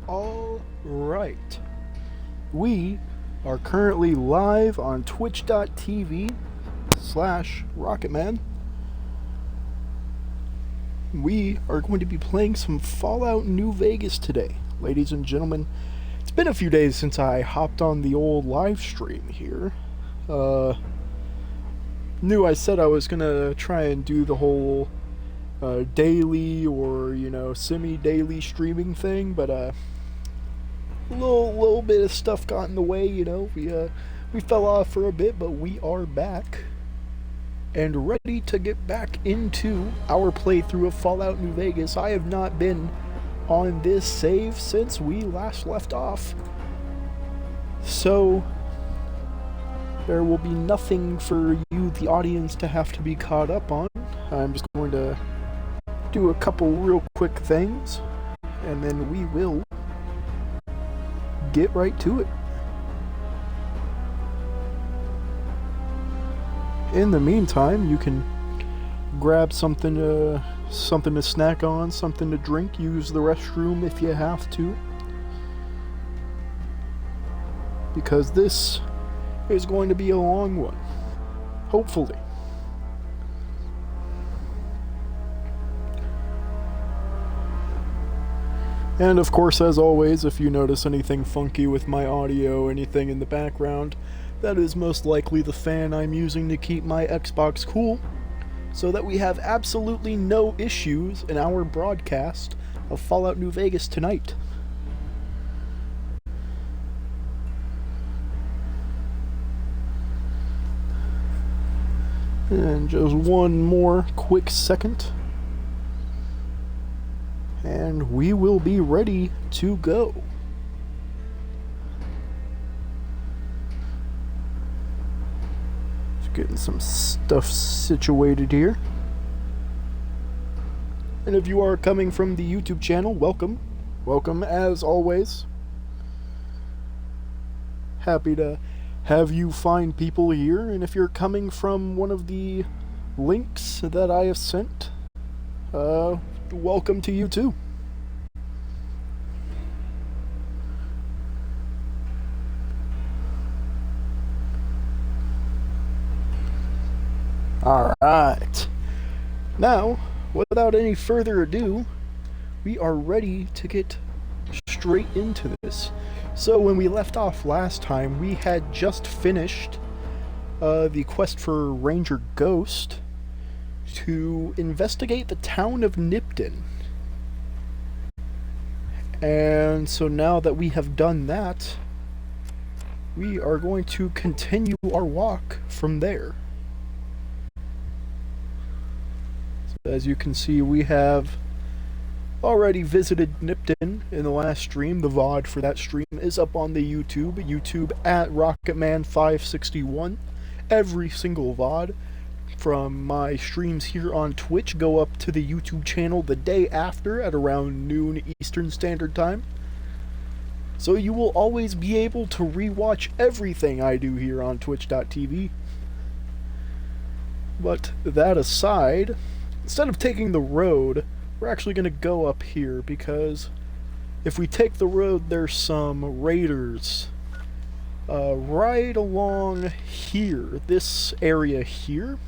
Alright. We are currently live on twitch.tv/Rocketman. We are going to be playing some Fallout New Vegas today, ladies and gentlemen. It's been a few days since I hopped on the old live stream here. Knew I said I was gonna try and do the whole daily or, semi-daily streaming thing, but a little bit of stuff got in the way, we fell off for a bit, but we are back and ready to get back into our playthrough of Fallout New Vegas. I have not been on this save since we last left off, so there will be nothing for you, the audience, to have to be caught up on. I'm just going to do a couple real quick things, and then we will get right to it. In the meantime, you can grab something to snack on, something to drink, use the restroom if you have to, because this is going to be a long one, hopefully. And of course, as always, if you notice anything funky with my audio, anything in the background, that is most likely the fan I'm using to keep my Xbox cool, so that we have absolutely no issues in our broadcast of Fallout New Vegas tonight. And just one more quick second, and we will be ready to go. Just getting some stuff situated here. And if you are coming from the YouTube channel, welcome. Welcome as always. Happy to have you find people here, and if you're coming from one of the links that I have sent, welcome to you too. Alright. Now, without any further ado, we are ready to get straight into this. So when we left off last time, we had just finished the quest for Ranger Ghost to investigate the town of Nipton. And so now that we have done that, we are going to continue our walk from there. So as you can see, we have already visited Nipton in the last stream. The VOD for that stream is up on the YouTube at Rocketman561. Every single VOD from my streams here on Twitch go up to the YouTube channel the day after at around noon Eastern Standard Time. So you will always be able to rewatch everything I do here on Twitch.tv. But that aside, instead of taking the road, we're actually going to go up here, because if we take the road, there's some raiders right along here, this area here,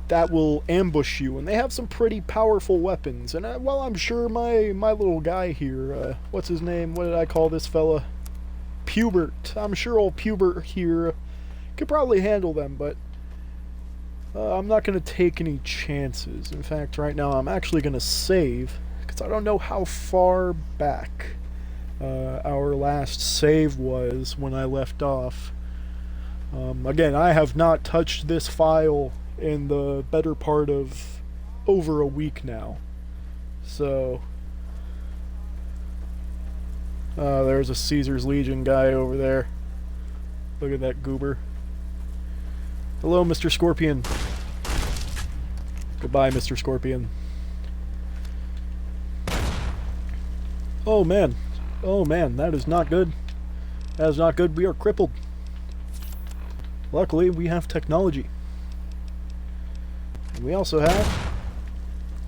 that will ambush you, and they have some pretty powerful weapons. And well, I'm sure my little guy here, what's his name? What did I call this fella? Pubert. I'm sure old Pubert here could probably handle them, but I'm not going to take any chances. In fact, right now I'm actually going to save, because I don't know how far back our last save was when I left off. Again, I have not touched this file in the better part of over a week now. So, there's a Caesar's Legion guy over there. Look at that goober. Hello, Mr. Scorpion. Goodbye, Mr. Scorpion. Oh man, that is not good. That is not good. We are crippled. Luckily, we have technology. And we also have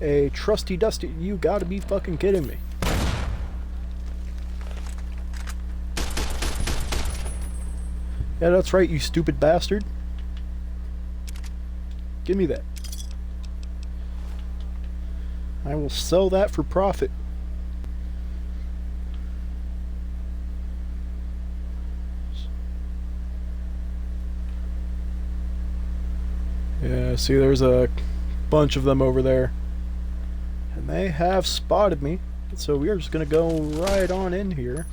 A trusty dusty, you gotta be fucking kidding me. Yeah, that's right, you stupid bastard. Give me that. I will sell that for profit. Yeah, see, there's a bunch of them over there. And they have spotted me. So we are just gonna go right on in here.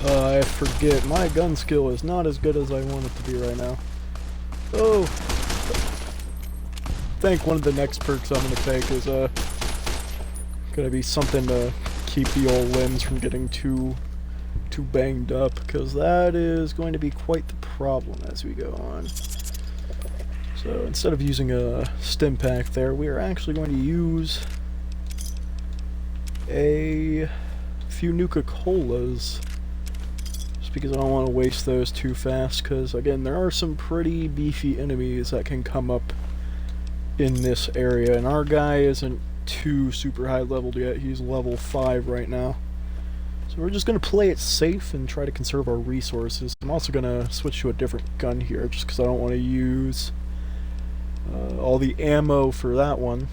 I forget, my gun skill is not as good as I want it to be right now. Oh! I think one of the next perks I'm gonna take is gonna be something to keep the old limbs from getting too banged up, because that is going to be quite the problem as we go on. So instead of using a stim pack there, we are actually going to use a few Nuka-Colas. Just because I don't want to waste those too fast, because again, there are some pretty beefy enemies that can come up in this area, and our guy isn't too super high leveled yet. He's level 5 right now. So we're just going to play it safe and try to conserve our resources. I'm also going to switch to a different gun here, just because I don't want to use all the ammo for that one.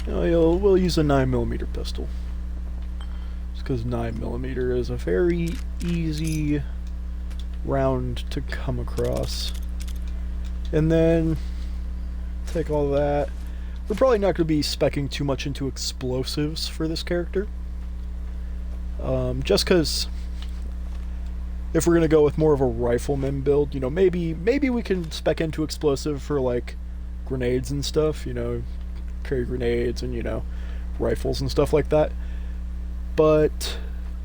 We'll use a 9mm pistol. Just because 9mm is a very easy round to come across. And then take all that. We're probably not going to be speccing too much into explosives for this character. Just because if we're going to go with more of a rifleman build, you know, maybe we can spec into explosive for, like, grenades and stuff, you know, carry grenades and, you know, rifles and stuff like that. But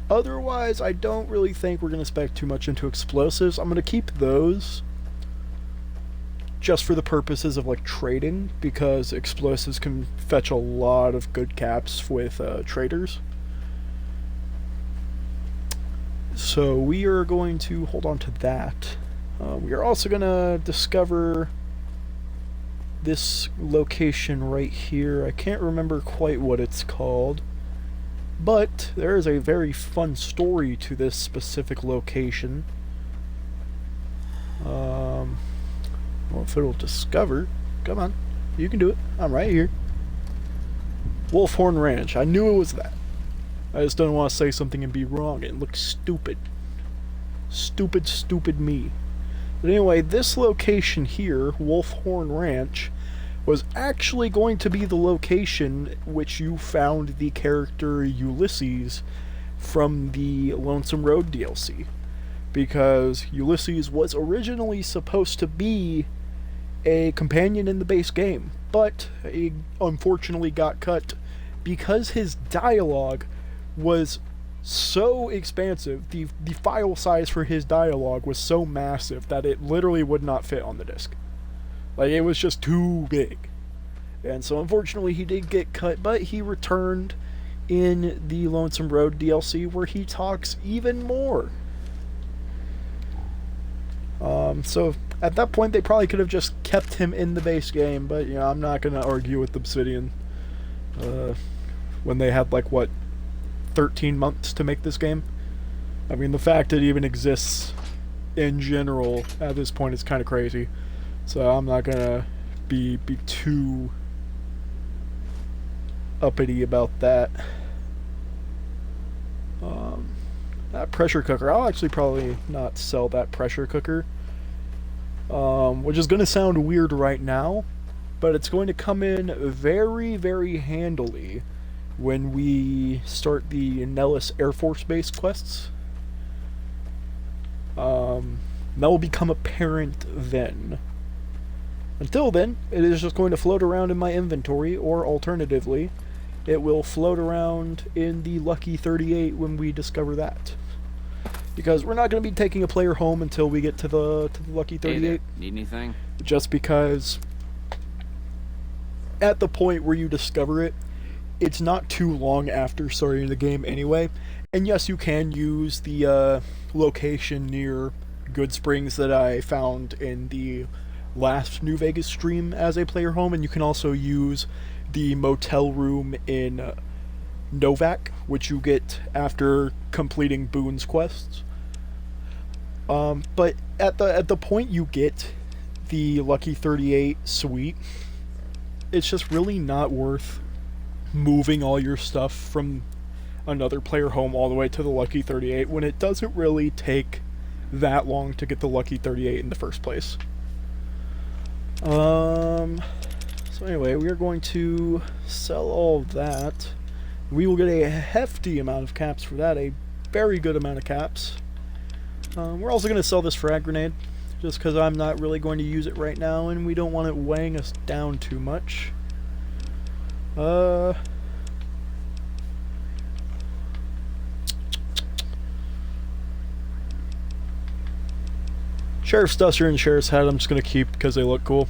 otherwise, I don't really think we're going to spec too much into explosives. I'm going to keep those just for the purposes of, like, trading, because explosives can fetch a lot of good caps with traders. So we are going to hold on to that. We are also going to discover this location right here. I can't remember quite what it's called, but there is a very fun story to this specific location. Well, if it'll discover, come on, you can do it. I'm right here. Wolfhorn Ranch. I knew it was that. I just don't want to say something and be wrong. It looks stupid. Stupid me. But anyway, this location here, Wolfhorn Ranch, was actually going to be the location which you found the character Ulysses from the Lonesome Road DLC. Because Ulysses was originally supposed to be a companion in the base game, but he unfortunately got cut because his dialogue was so expansive. The file size for his dialogue was so massive that it literally would not fit on the disc. Like, it was just too big. And so unfortunately he did get cut, but he returned in the Lonesome Road DLC, where he talks even more. So at that point they probably could have just kept him in the base game, but you know, I'm not gonna argue with Obsidian when they had, like, what, 13 months to make this game. I mean, the fact that it even exists in general at this point is kind of crazy. So I'm not gonna be too uppity about that. That pressure cooker, I'll actually probably not sell that pressure cooker, which is gonna sound weird right now, but it's going to come in very, very handily when we start the Nellis Air Force Base quests. That will become apparent then. Until then, it is just going to float around in my inventory, or alternatively, it will float around in the Lucky 38 when we discover that. Because we're not going to be taking a player home until we get to the Lucky 38. Hey there. Need anything? Just because at the point where you discover it, it's not too long after starting the game anyway, And yes, you can use the location near Good Springs that I found in the last New Vegas stream as a player home, and you can also use the motel room in Novak, which you get after completing Boone's quests. But at the point you get the Lucky 38 suite, it's just really not worth moving all your stuff from another player home all the way to the Lucky 38 when it doesn't really take that long to get the Lucky 38 in the first place. So anyway, we are going to sell all of that. We will get a hefty amount of caps for that, a very good amount of caps. We're also going to sell this frag grenade, just because I'm not really going to use it right now, and we don't want it weighing us down too much. Sheriff's Duster and Sheriff's Hat I'm just going to keep because they look cool.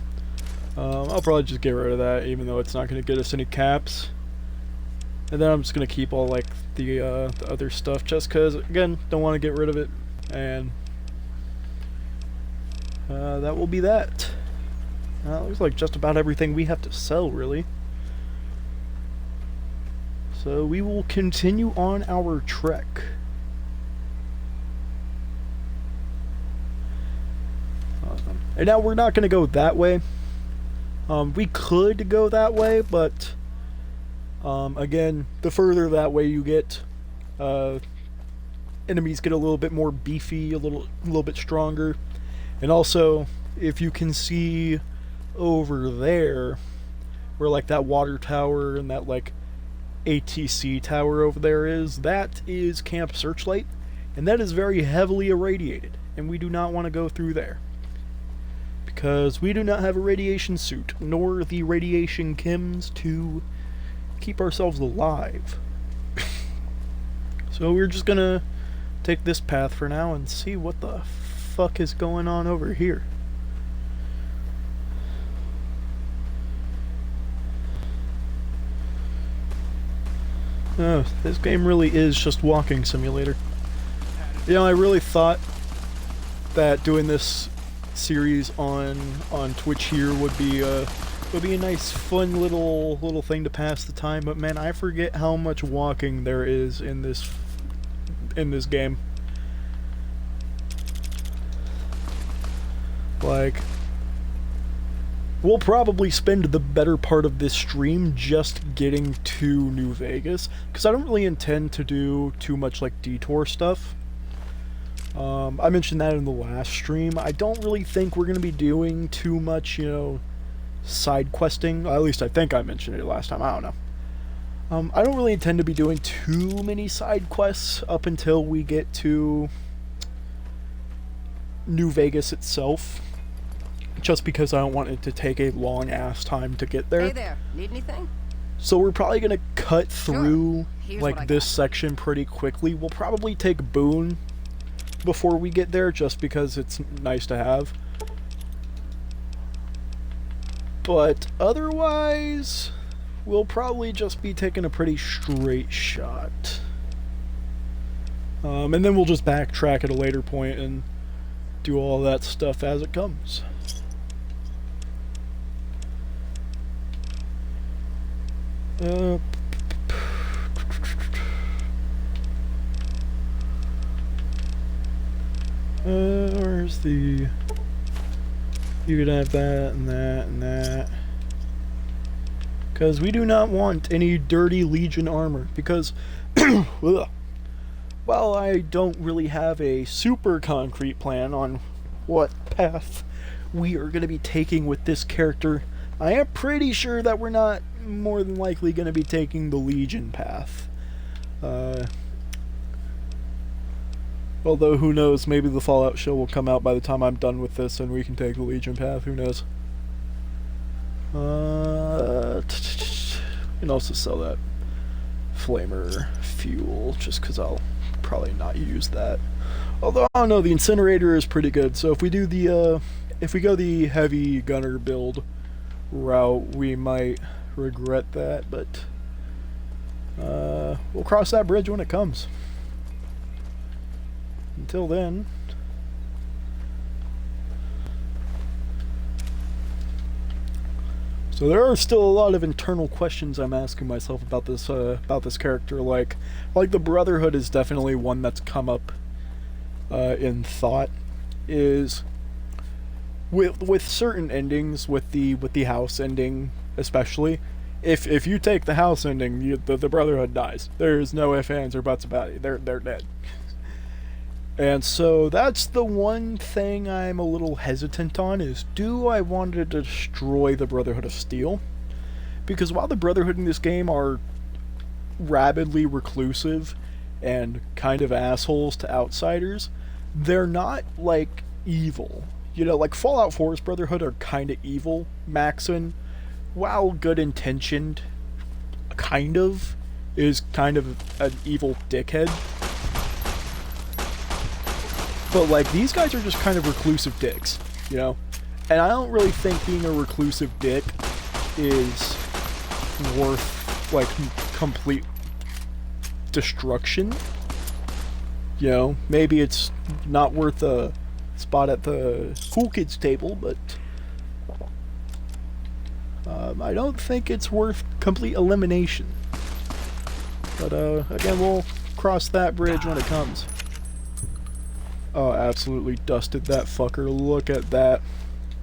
I'll probably just get rid of that, even though it's not going to get us any caps. And then I'm just going to keep all like the other stuff, just because, again, don't want to get rid of it. And that will be that. Looks like just about everything we have to sell, really. So we will continue on our trek. And now we're not going to go that way. We could go that way, but again, the further that way you get, enemies get a little bit more beefy, a little bit stronger. And also, if you can see over there, where like that water tower and that like ATC tower over there is, that is Camp Searchlight, and that is very heavily irradiated, and we do not want to go through there. Because we do not have a radiation suit, nor the radiation chems to keep ourselves alive. So we're just gonna take this path for now and see what the fuck is going on over here. Oh, this game really is just walking simulator. You know, I really thought that doing this series on Twitch here would be a nice fun little thing to pass the time, but man, I forget how much walking there is in this game. Like, we'll probably spend the better part of this stream just getting to New Vegas, because I don't really intend to do too much like detour stuff. I mentioned that in the last stream. I don't really think we're going to be doing too much, you know, side questing. At least I think I mentioned it last time. I don't know. I don't really intend to be doing too many side quests up until we get to New Vegas itself. Just because I don't want it to take a long-ass time to get there. Hey there, need anything? So we're probably going to cut through like this section pretty quickly. We'll probably take Boone before we get there, just because it's nice to have. But otherwise, we'll probably just be taking a pretty straight shot. And then we'll just backtrack at a later point and do all that stuff as it comes. Where's the... You could have that and that and that. Because we do not want any dirty Legion armor. Because, while I don't really have a super concrete plan on what path we are going to be taking with this character, I am pretty sure that we're not more than likely going to be taking the Legion path. Although, who knows, maybe the Fallout show will come out by the time I'm done with this and we can take the Legion path, who knows. You can also sell that flamer fuel, just because I'll probably not use that. Although, I don't know, the incinerator is pretty good, so if we do the, if we go the heavy gunner build route, we might regret that, but we'll cross that bridge when it comes. until then, so there are still a lot of internal questions I'm asking myself about this character. Like the Brotherhood is definitely one that's come up in thought. Is with certain endings, with the house ending especially, if you take the house ending, the Brotherhood dies. There's no ifs, ands, or buts about it. They're dead. And so that's the one thing I'm a little hesitant on, is do I want to destroy the Brotherhood of Steel? Because while the Brotherhood in this game are rabidly reclusive and kind of assholes to outsiders, they're not, like, evil. You know, like Fallout 4's Brotherhood are kind of evil. Maxon, while good-intentioned, is kind of an evil dickhead. But, like, these guys are just kind of reclusive dicks, you know? And I don't really think being a reclusive dick is worth, like, complete destruction. You know, maybe it's not worth a spot at the cool kids table, but I don't think it's worth complete elimination. But, again, we'll cross that bridge when it comes. Oh, absolutely dusted that fucker. Look at that.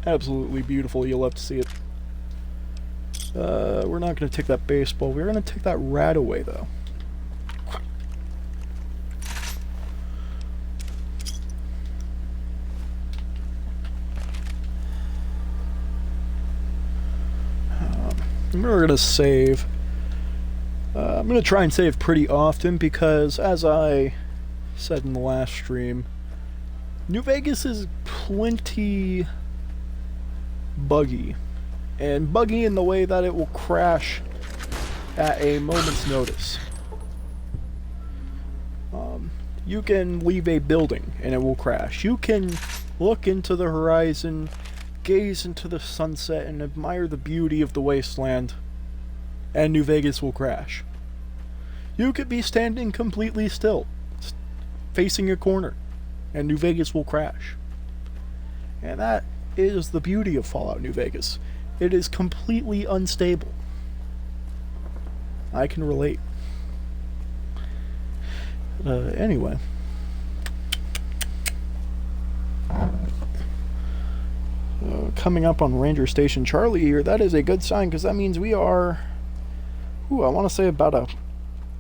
Absolutely beautiful. You'll have to see it. We're not going to take that baseball. We're going to take that rat away, though. We're going to save. I'm going to try and save pretty often because, as I said in the last stream, New Vegas is plenty buggy. And buggy in the way that it will crash at a moment's notice. You can leave a building and it will crash. You can look into the horizon, gaze into the sunset, and admire the beauty of the wasteland, and New Vegas will crash. You could be standing completely still, facing a corner, and New Vegas will crash. And that is the beauty of Fallout New Vegas. It is completely unstable. I can relate. Anyway. Coming up on Ranger Station Charlie here, that is a good sign, because that means we are, I want to say about a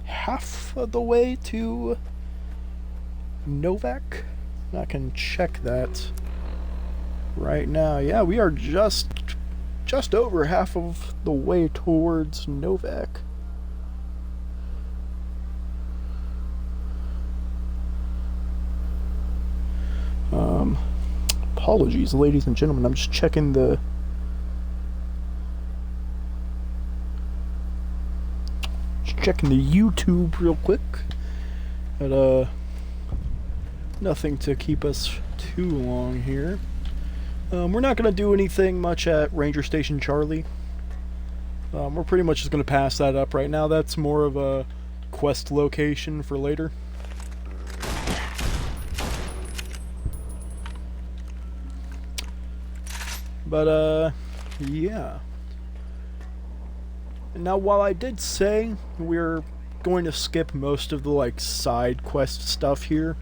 half of the way to Novak. I can check that right now. Yeah, we are just over half of the way towards Novak. Apologies, ladies and gentlemen. I'm just checking the YouTube real quick. But nothing to keep us too long here. We're not going to do anything much at Ranger Station Charlie. We're pretty much just going to pass that up right now. That's more of a quest location for later. But, yeah. Now, while I did say we're going to skip most of the, like, side quest stuff here,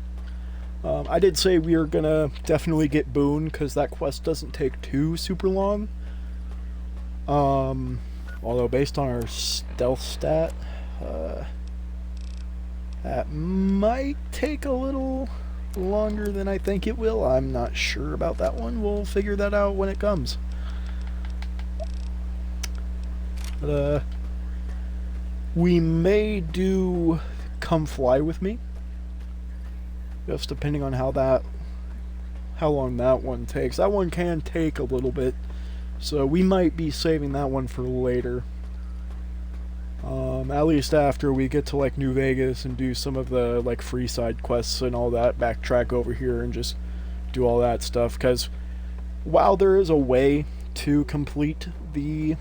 I did say we are gonna definitely get Boone, because that quest doesn't take too super long. Although, based on our stealth stat, that might take a little longer than I think it will. I'm not sure about that one. We'll figure that out when it comes. But, we may do Come Fly With Me. Just depending on how long that one takes. That one can take a little bit. So we might be saving that one for later. At least after we get to, like, New Vegas and do some of the, like, free side quests and all that, backtrack over here and just do all that stuff. Because while there is a way to complete the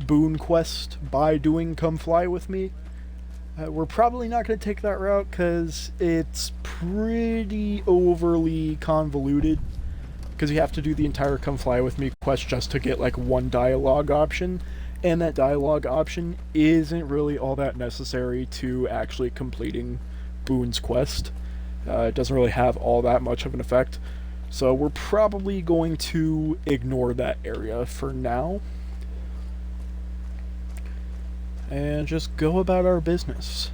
Boone quest by doing Come Fly With Me, We're probably not going to take that route because it's pretty overly convoluted. Because you have to do the entire Come Fly With Me quest just to get like one dialogue option. And that dialogue option isn't really all that necessary to actually completing Boone's quest. It doesn't really have all that much of an effect. So we're probably going to ignore that area for now. And just go about our business.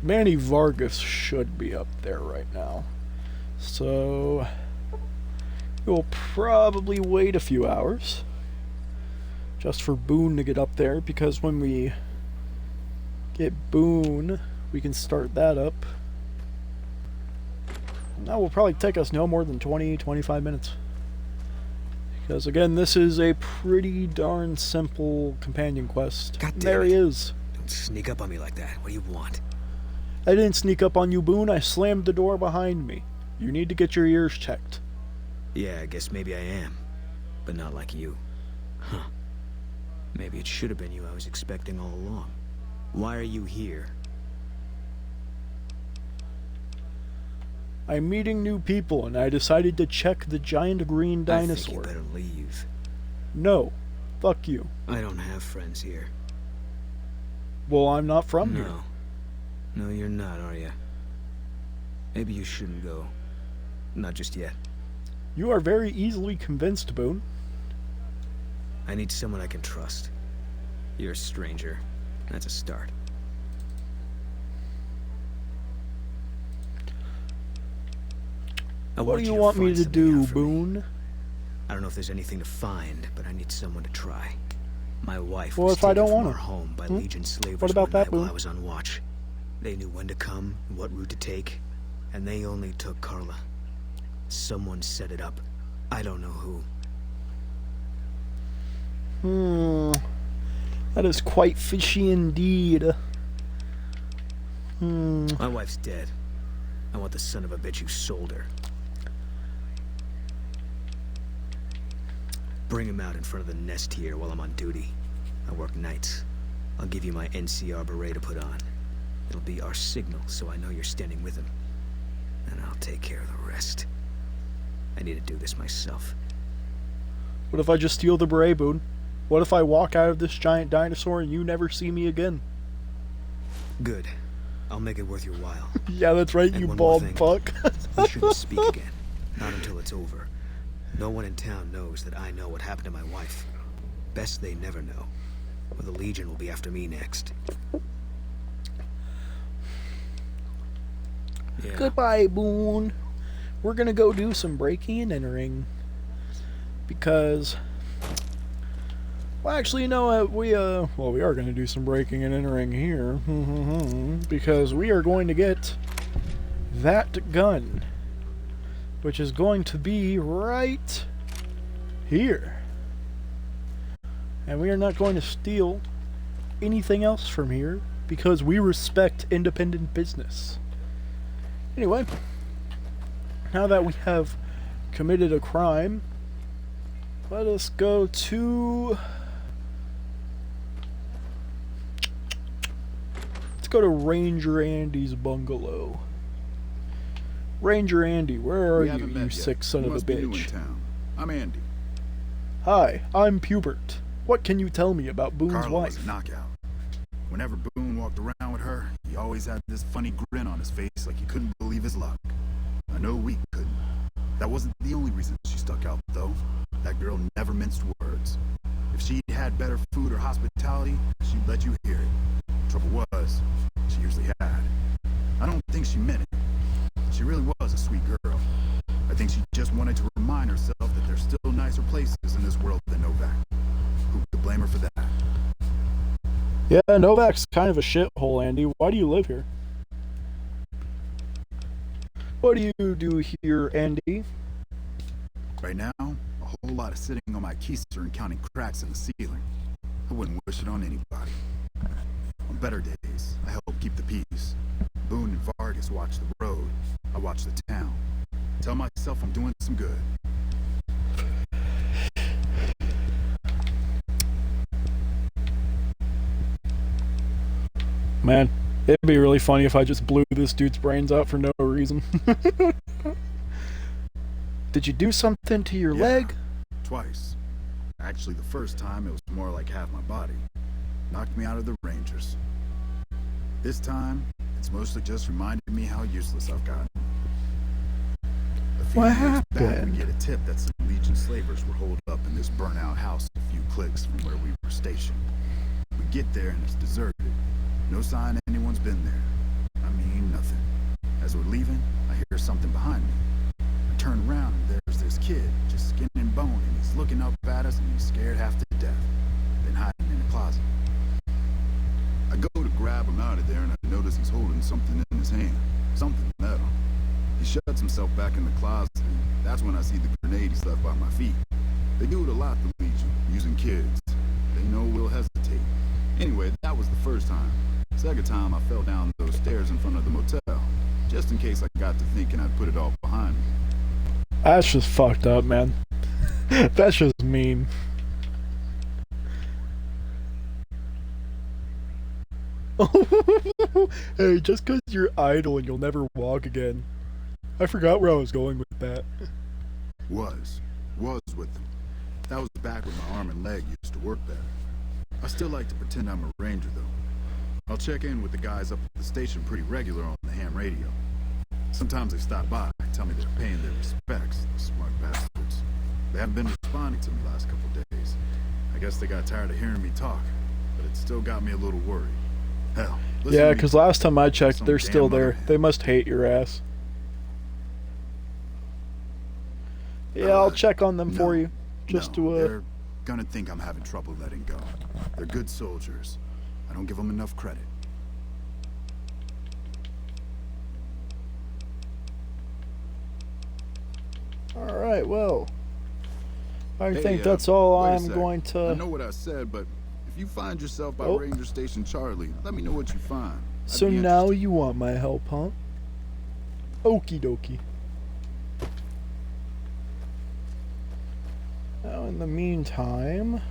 Manny Vargas should be up there right now. So we'll probably wait a few hours just for Boone to get up there, because when we get Boone, we can start that up. That will probably take us no more than 20-25 minutes. Because again, this is a pretty darn simple companion quest. God damn there it. he is. Don't sneak up on me like that. What do you want? I didn't sneak up on you, Boone. I slammed the door behind me. You need to get your ears checked. Yeah, I guess maybe I am. But not like you. Huh. Maybe it should have been you I was expecting all along. Why are you here? I'm meeting new people, and I decided to check the giant green dinosaur. I think you better leave. No. Fuck you. I don't have friends here. Well, I'm not from here. No, you're not, are you? Maybe you shouldn't go. Not just yet. You are very easily convinced, Boone. I need someone I can trust. You're a stranger. That's a start. What do you want me to do, Boone? I don't know if there's anything to find, but I need someone to try. My wife Well, was if I taken don't from want our to? home by Legion slavers What about one that, night while Boone? I was on watch. They knew when to come and what route to take, and they only took Carla. Someone set it up. I don't know who. That is quite fishy indeed. My wife's dead. I want the son of a bitch who sold her. Bring him out in front of the nest here while I'm on duty. I work nights. I'll give you my NCR beret to put on. It'll be our signal, so I know you're standing with him. And I'll take care of the rest. I need to do this myself. What if I just steal the beret, Boone? What if I walk out of this giant dinosaur and you never see me again? Good. I'll make it worth your while. Yeah, that's right, And you one more bald thing. fuck. We shouldn't speak again. Not until it's over. No one in town knows that I know what happened to my wife. Best they never know. Or the Legion will be after me next. Yeah. Goodbye, Boone. We're gonna go do some breaking and entering. Because... Well, actually, you know what? We are gonna do some breaking and entering here. Because we are going to get that gun. Which is going to be right here. And we are not going to steal anything else from here because we respect independent business. Anyway, now that we have committed a crime, let us go to... Let's go to Ranger Andy's bungalow. Ranger Andy, where are you, you sick son of a bitch? I'm Andy. Hi, I'm Pubert. What can you tell me about Boone's Carla wife? was a knockout. Whenever Boone walked around with her, he always had this funny grin on his face like he couldn't believe his luck. I know we couldn't. That wasn't the only reason she stuck out, though. That girl never minced words. If she had better food or hospitality, she'd let you hear it. Trouble was, she usually had. I don't think she meant it. She really was a sweet girl. I think she just wanted to remind herself that there's still nicer places in this world than Novak. Who could blame her for that? Yeah, Novak's kind of a shithole, Andy. Why do you live here? What do you do here, Andy? Right now, a whole lot of sitting on my keister and counting cracks in the ceiling. I wouldn't wish it on anybody. On better days, I help keep the peace. Boone and Vargas watch the road. I watch the town. Tell myself I'm doing some good. Man, it'd be really funny if I just blew this dude's brains out for no reason. Did you do something to your leg? Twice. Actually, the first time it was more like half my body. Knocked me out of the Rangers. This time, it's mostly just reminded me how useless I've gotten. A few What years back, happened? we get a tip that some Legion slavers were holed up in this burnt-out house a few clicks from where we were stationed. We get there and it's deserted. No sign anyone's been there. I mean, nothing. As we're leaving, I hear something behind me. I turn around and there's this kid, just skin and bone, and he's looking up at us and he's scared half to death. Then hiding in a closet. I go to grab him out of there and I notice he's holding something in his hand. Something metal. He shuts himself back in the closet, and that's when I see the grenade he's left by my feet. They do it a lot, the Legion, using kids. They know we'll hesitate. Anyway, that was the first time. Second time, I fell down those stairs in front of the motel, just in case I got to thinking I'd put it all behind me. That's just fucked up, man. That's just mean. Hey, just because you're idle and you'll never walk again. I forgot where I was going with that. Was with them. That was back when my arm and leg used to work better. I still like to pretend I'm a ranger, though. I'll check in with the guys up at the station pretty regular on the ham radio. Sometimes they stop by and tell me they're paying their respects, the smart bastards. They haven't been responding to me the last couple days. I guess they got tired of hearing me talk, but it still got me a little worried. Hell, Yeah, because last time I checked, some they're still damn there. other They must hate your ass. Yeah, I'll check on them for you. Just no, to, they're gonna think I'm having trouble letting go. They're good soldiers. I don't give them enough credit. Alright, well. I Hey, think that's all wait a I'm sec. going I to... know what I said, but if you find yourself by Oh. Ranger Station Charlie, let me know what you find. I'd So be now interested. you want my help, huh? Okie dokie. Now, in the meantime...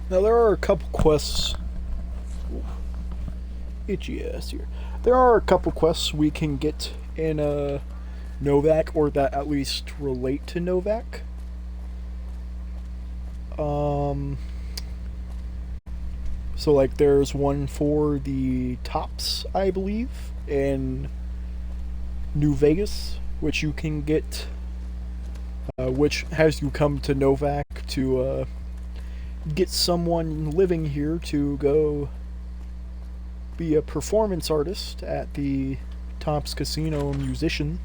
Now, there are a couple quests... Itchy ass here. There are a couple quests we can get in, Novak, or that at least relate to Novak. So like there's one for the tops, I believe, in New Vegas, which you can get, which has you come to Novak to, get someone living here to go be a performance artist at the Tops Casino musician.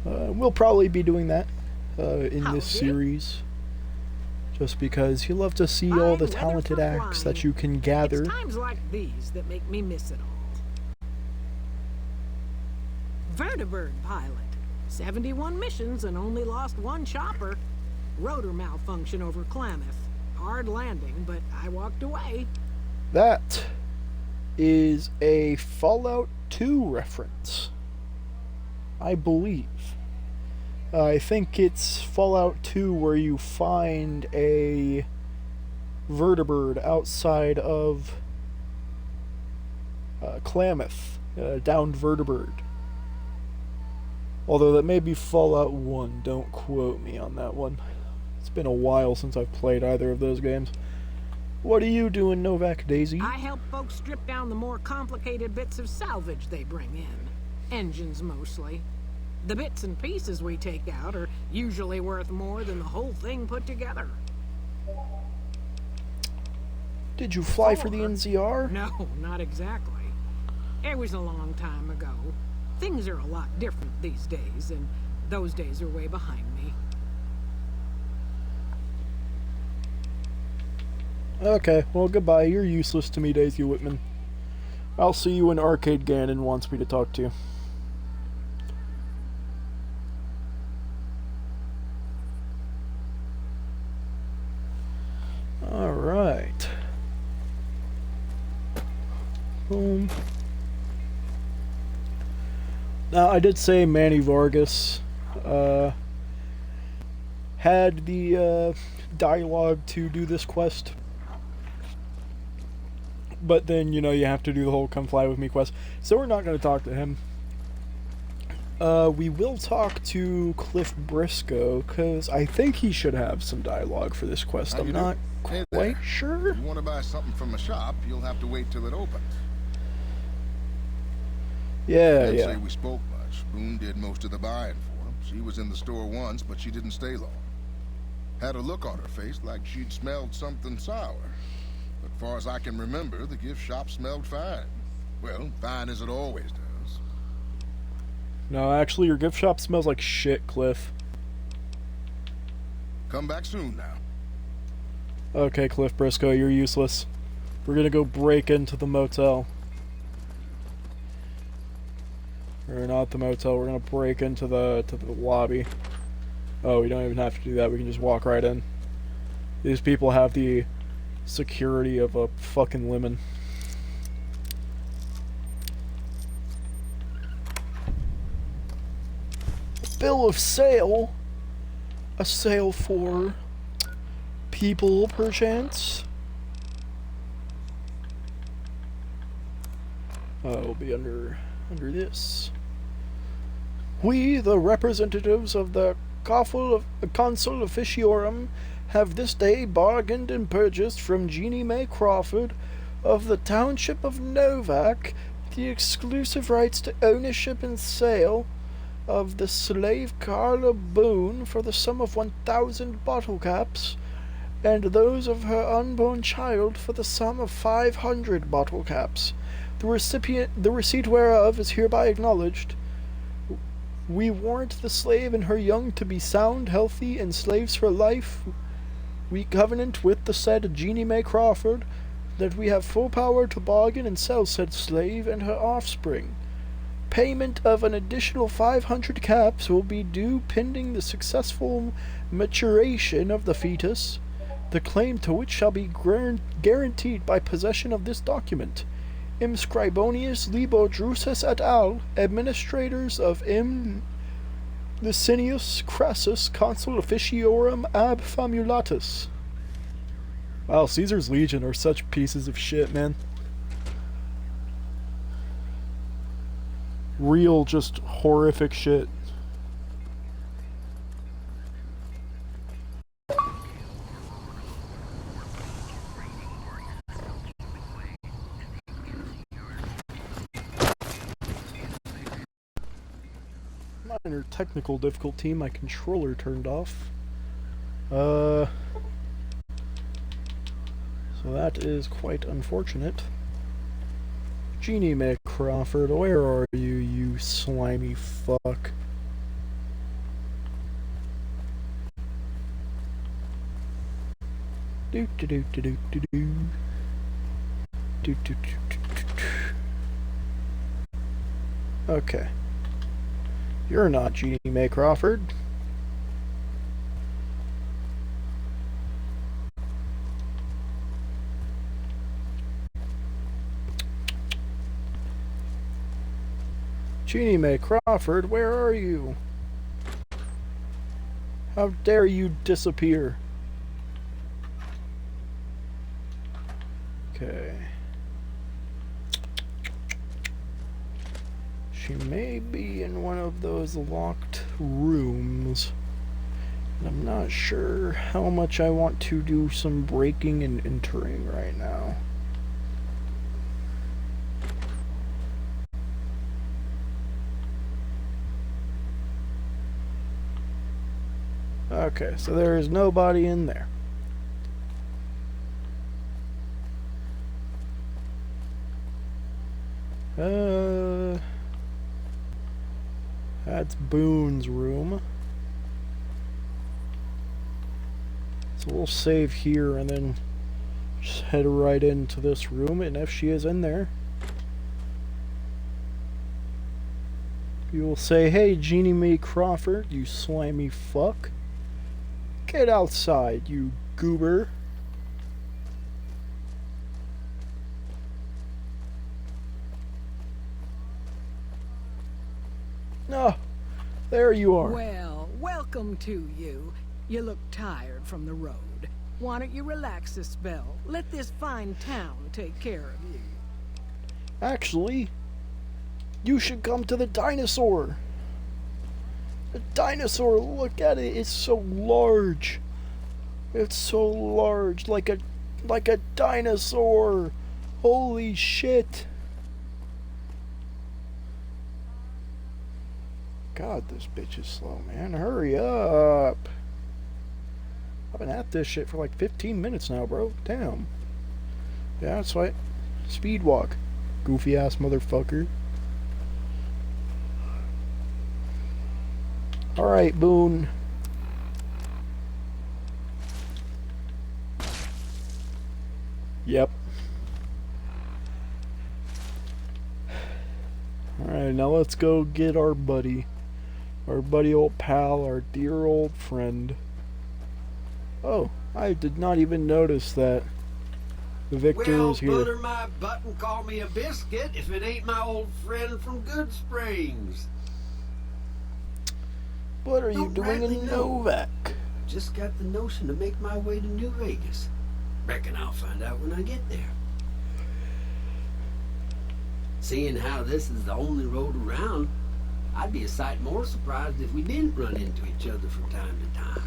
We'll probably be doing that in this series, just because you love to see all the talented acts that you can gather. It's times like these that make me miss it all. Vertibird pilot. 71 missions and only lost one chopper. Rotor malfunction over Klamath. Hard landing, but I walked away. That is a Fallout 2 reference, I believe. I think it's Fallout 2 where you find a vertibird outside of Klamath, downed vertibird. Although that may be Fallout 1, don't quote me on that one. It's been a while since I've played either of those games. What are you doing, Novak Daisy? I help folks strip down the more complicated bits of salvage they bring in. Engines mostly. The bits and pieces we take out are usually worth more than the whole thing put together. Did you fly for the NZR? No, not exactly. It was a long time ago. Things are a lot different these days, and those days are way behind me. Okay, well, goodbye. You're useless to me, Daisy Whitman. I'll see you when Arcade Gannon wants me to talk to you. Alright. Boom. Now, I did say Manny Vargas had the dialogue to do this quest. But then, you know, you have to do the whole come fly with me quest. So we're not going to talk to him. We will talk to Cliff Briscoe, because I think he should have some dialogue for this quest. I'm not quite sure. If you want to buy something from a shop, you'll have to wait till it opens. Yeah, Can't yeah. say we spoke much. Boone did most of the buying for him. She was in the store once, but she didn't stay long. Had a look on her face like she'd smelled something sour. But far as I can remember, the gift shop smelled fine. Well, fine as it always does. No, actually, your gift shop smells like shit, Cliff. Come back soon now. Okay, Cliff Briscoe, you're useless. We're gonna go break into the motel. Or not the motel, we're gonna break into the lobby. Oh, we don't even have to do that, we can just walk right in. These people have the security of a fucking lemon. Bill of sale? A sale for people, perchance? It'll be under this. We, the representatives of the Consul Officiorum, have this day bargained and purchased from Jeannie Mae Crawford of the Township of Novak the exclusive rights to ownership and sale of the slave Carla Boone for the sum of 1,000 bottle caps, and those of her unborn child for the sum of 500 bottle caps. The receipt whereof is hereby acknowledged. We warrant the slave and her young to be sound, healthy, and slaves for life. We covenant with the said Jeannie Mae Crawford that we have full power to bargain and sell said slave and her offspring. Payment of an additional 500 caps will be due pending the successful maturation of the fetus, the claim to which shall be guaranteed by possession of this document. M. Scribonius Libo Drusus et al., administrators of M. Licinius Crassus, Consul Officiorum ab Famulatus. Wow, Caesar's Legion are such pieces of shit, man. Real, just horrific shit. Minor technical difficulty, my controller turned off. So that is quite unfortunate. Jeannie Mae Crawford, where are you, you slimy fuck? Do do do do do do do. Do do do do do do. Okay. You're not Jeannie Mae Crawford. Jeannie Mae Crawford, where are you? How dare you disappear? Okay. She may be in one of those locked rooms. And I'm not sure how much I want to do some breaking and entering right now. Okay, so there is nobody in there. That's Boone's room. So we'll save here and then just head right into this room, and if she is in there, you will say, "Hey, Jeannie Mae Crawford, you slimy fuck. Get outside, you goober." No, there you are. Well, Welcome to you. You look tired from the road. Why don't you relax a spell? Let this fine town take care of you. Actually, you should come to the dinosaur. The dinosaur, look at it. It's so large. It's so large, like a dinosaur. Holy shit. God, this bitch is slow, man. Hurry up. I've been at this shit for like 15 minutes now, bro. Damn. Yeah, that's right. Speed walk. Goofy ass motherfucker. Alright, Boone. Yep. Alright, now let's go get our buddy. Our buddy old pal, our dear old friend. Oh, I did not even notice that Victor was here. Butter my butt and call me a biscuit if it ain't my old friend from Good Springs. What are you Don't doing rightly in know. Novak? Just got the notion to make my way to New Vegas. Reckon I'll find out when I get there. Seeing how this is the only road around, I'd be a sight more surprised if we didn't run into each other from time to time.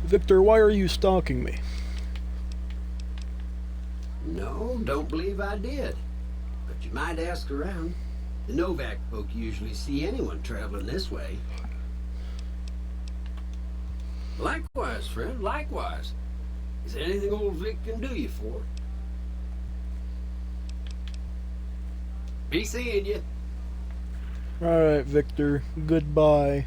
Victor, why are you stalking me? No, don't believe I did. But you might ask around. The Novak folk usually see anyone traveling this way. Likewise, friend, likewise. Is there anything old Vic can do you for? Be seeing you. Alright, Victor. Goodbye.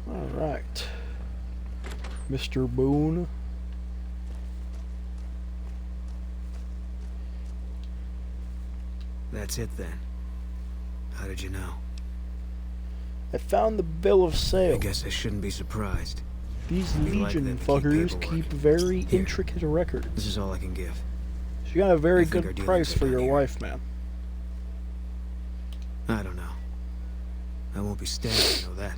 Alright. Mr. Boone. That's it then. How did you know? I found the bill of sale. I guess I shouldn't be surprised. These Be like Legion them to keep fuckers paperwork. keep very Here. intricate records. This is all I can give. You got a very I think our good dealings price are for done your here. wife, man. I don't know. I won't be staying, I know that.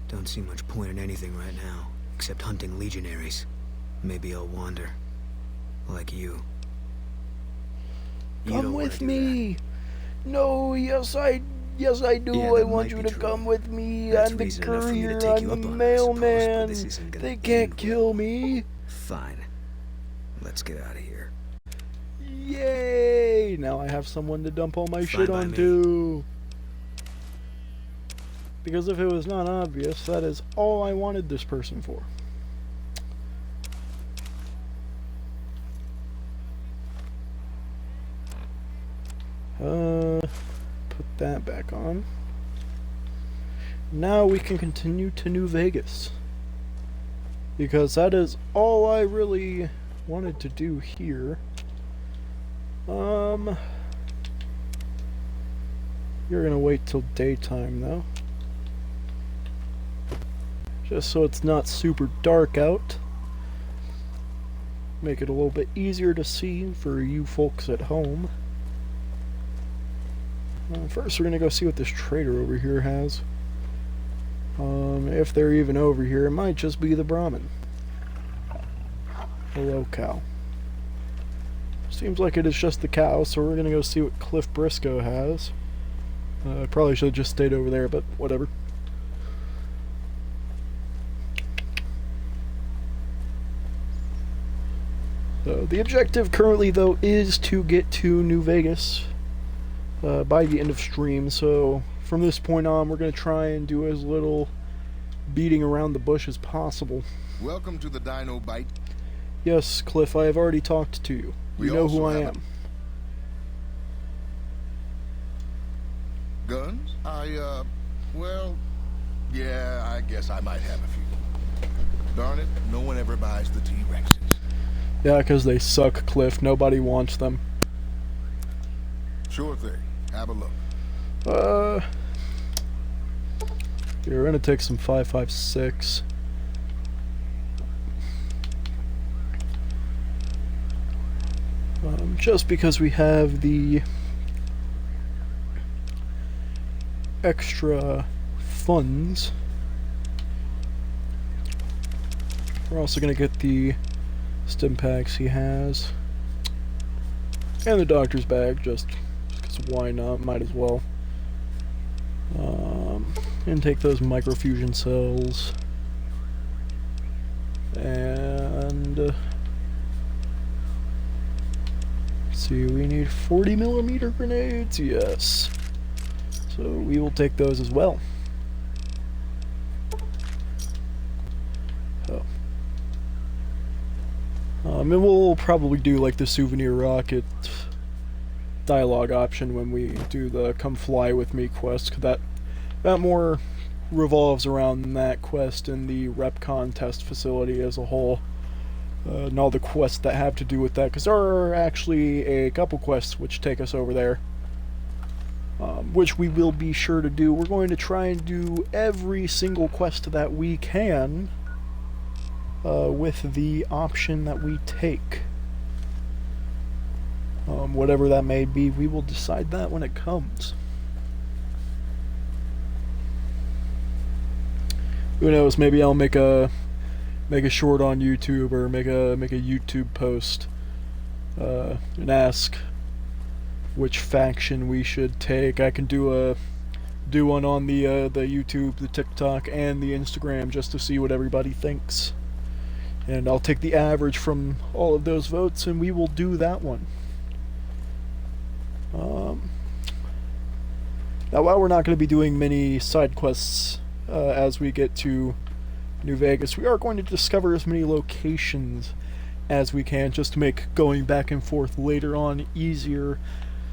Don't see much point in anything right now, except hunting legionaries. Maybe I'll wander. Like you. You Come don't wanna with do me. No, yes I do. Yeah, I that want might you be to true. come with me. That's I'm the reason enough for me to courier. take I'm you the up on it, I suppose, but mailman. this isn't gonna They can't end kill well. me. Fine. Let's get out of here. Yay! Now I have someone to dump all my Fine shit by me. onto. Because if it was not obvious, that is all I wanted this person for. Put that back on. Now we can continue to New Vegas. Because that is all I really wanted to do here. You're gonna wait till daytime though. Just so it's not super dark out. Make it a little bit easier to see for you folks at home. First we're gonna go see what this trader over here has. If they're even over here, it might just be the Brahmin. Hello, cow. Seems like it is just the cow, so we're gonna go see what Cliff Briscoe has. I probably should have just stayed over there, but whatever. So the objective currently, though, is to get to New Vegas by the end of stream. So from this point on, we're going to try and do as little beating around the bush as possible. Welcome to the Dino Bite. Yes, Cliff, I have already talked to you. We You know who also I have am. Guns? Well, yeah, I guess I might have a few. Darn it, no one ever buys the T-Rexes. Yeah, because they suck, Cliff. Nobody wants them. Sure thing. Have a look. We're gonna take some 5.56. just because we have the extra funds, we're also going to get the stim packs he has, and the doctor's bag, just because why not, might as well. And take those microfusion cells, and let's see, we need 40mm grenades, yes. So we will take those as well. Oh. And we'll probably do like the souvenir rocket dialogue option when we do the come fly with me quest, 'cause that more revolves around that quest and the RepCon test facility as a whole, and all the quests that have to do with that, because there are actually a couple quests which take us over there, which we will be sure to do. We're going to try and do every single quest that we can with the option that we take. Whatever that may be, we will decide that when it comes. Who knows? Maybe I'll make a short on YouTube, or make a YouTube post and ask which faction we should take. I can do one on the YouTube, the TikTok, and the Instagram, just to see what everybody thinks. And I'll take the average from all of those votes, and we will do that one. Now, while we're not going to be doing many side quests as we get to New Vegas, we are going to discover as many locations as we can, just to make going back and forth later on easier.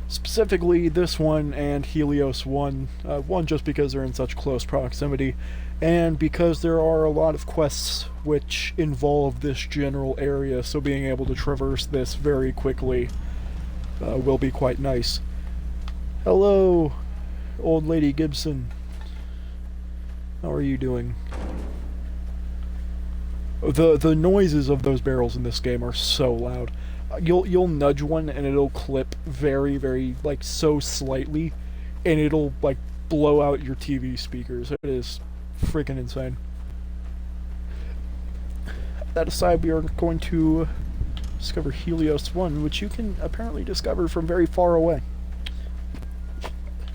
Specifically this one and Helios 1. One, just because they're in such close proximity, and because there are a lot of quests which involve this general area, so being able to traverse this very quickly will be quite nice. Hello, old lady Gibson. How are you doing? The noises of those barrels in this game are so loud. You'll nudge one and it'll clip very, very, like, so slightly, and it'll, like, blow out your TV speakers. It is freaking insane. That aside, we are going to discover Helios 1, which you can apparently discover from very far away.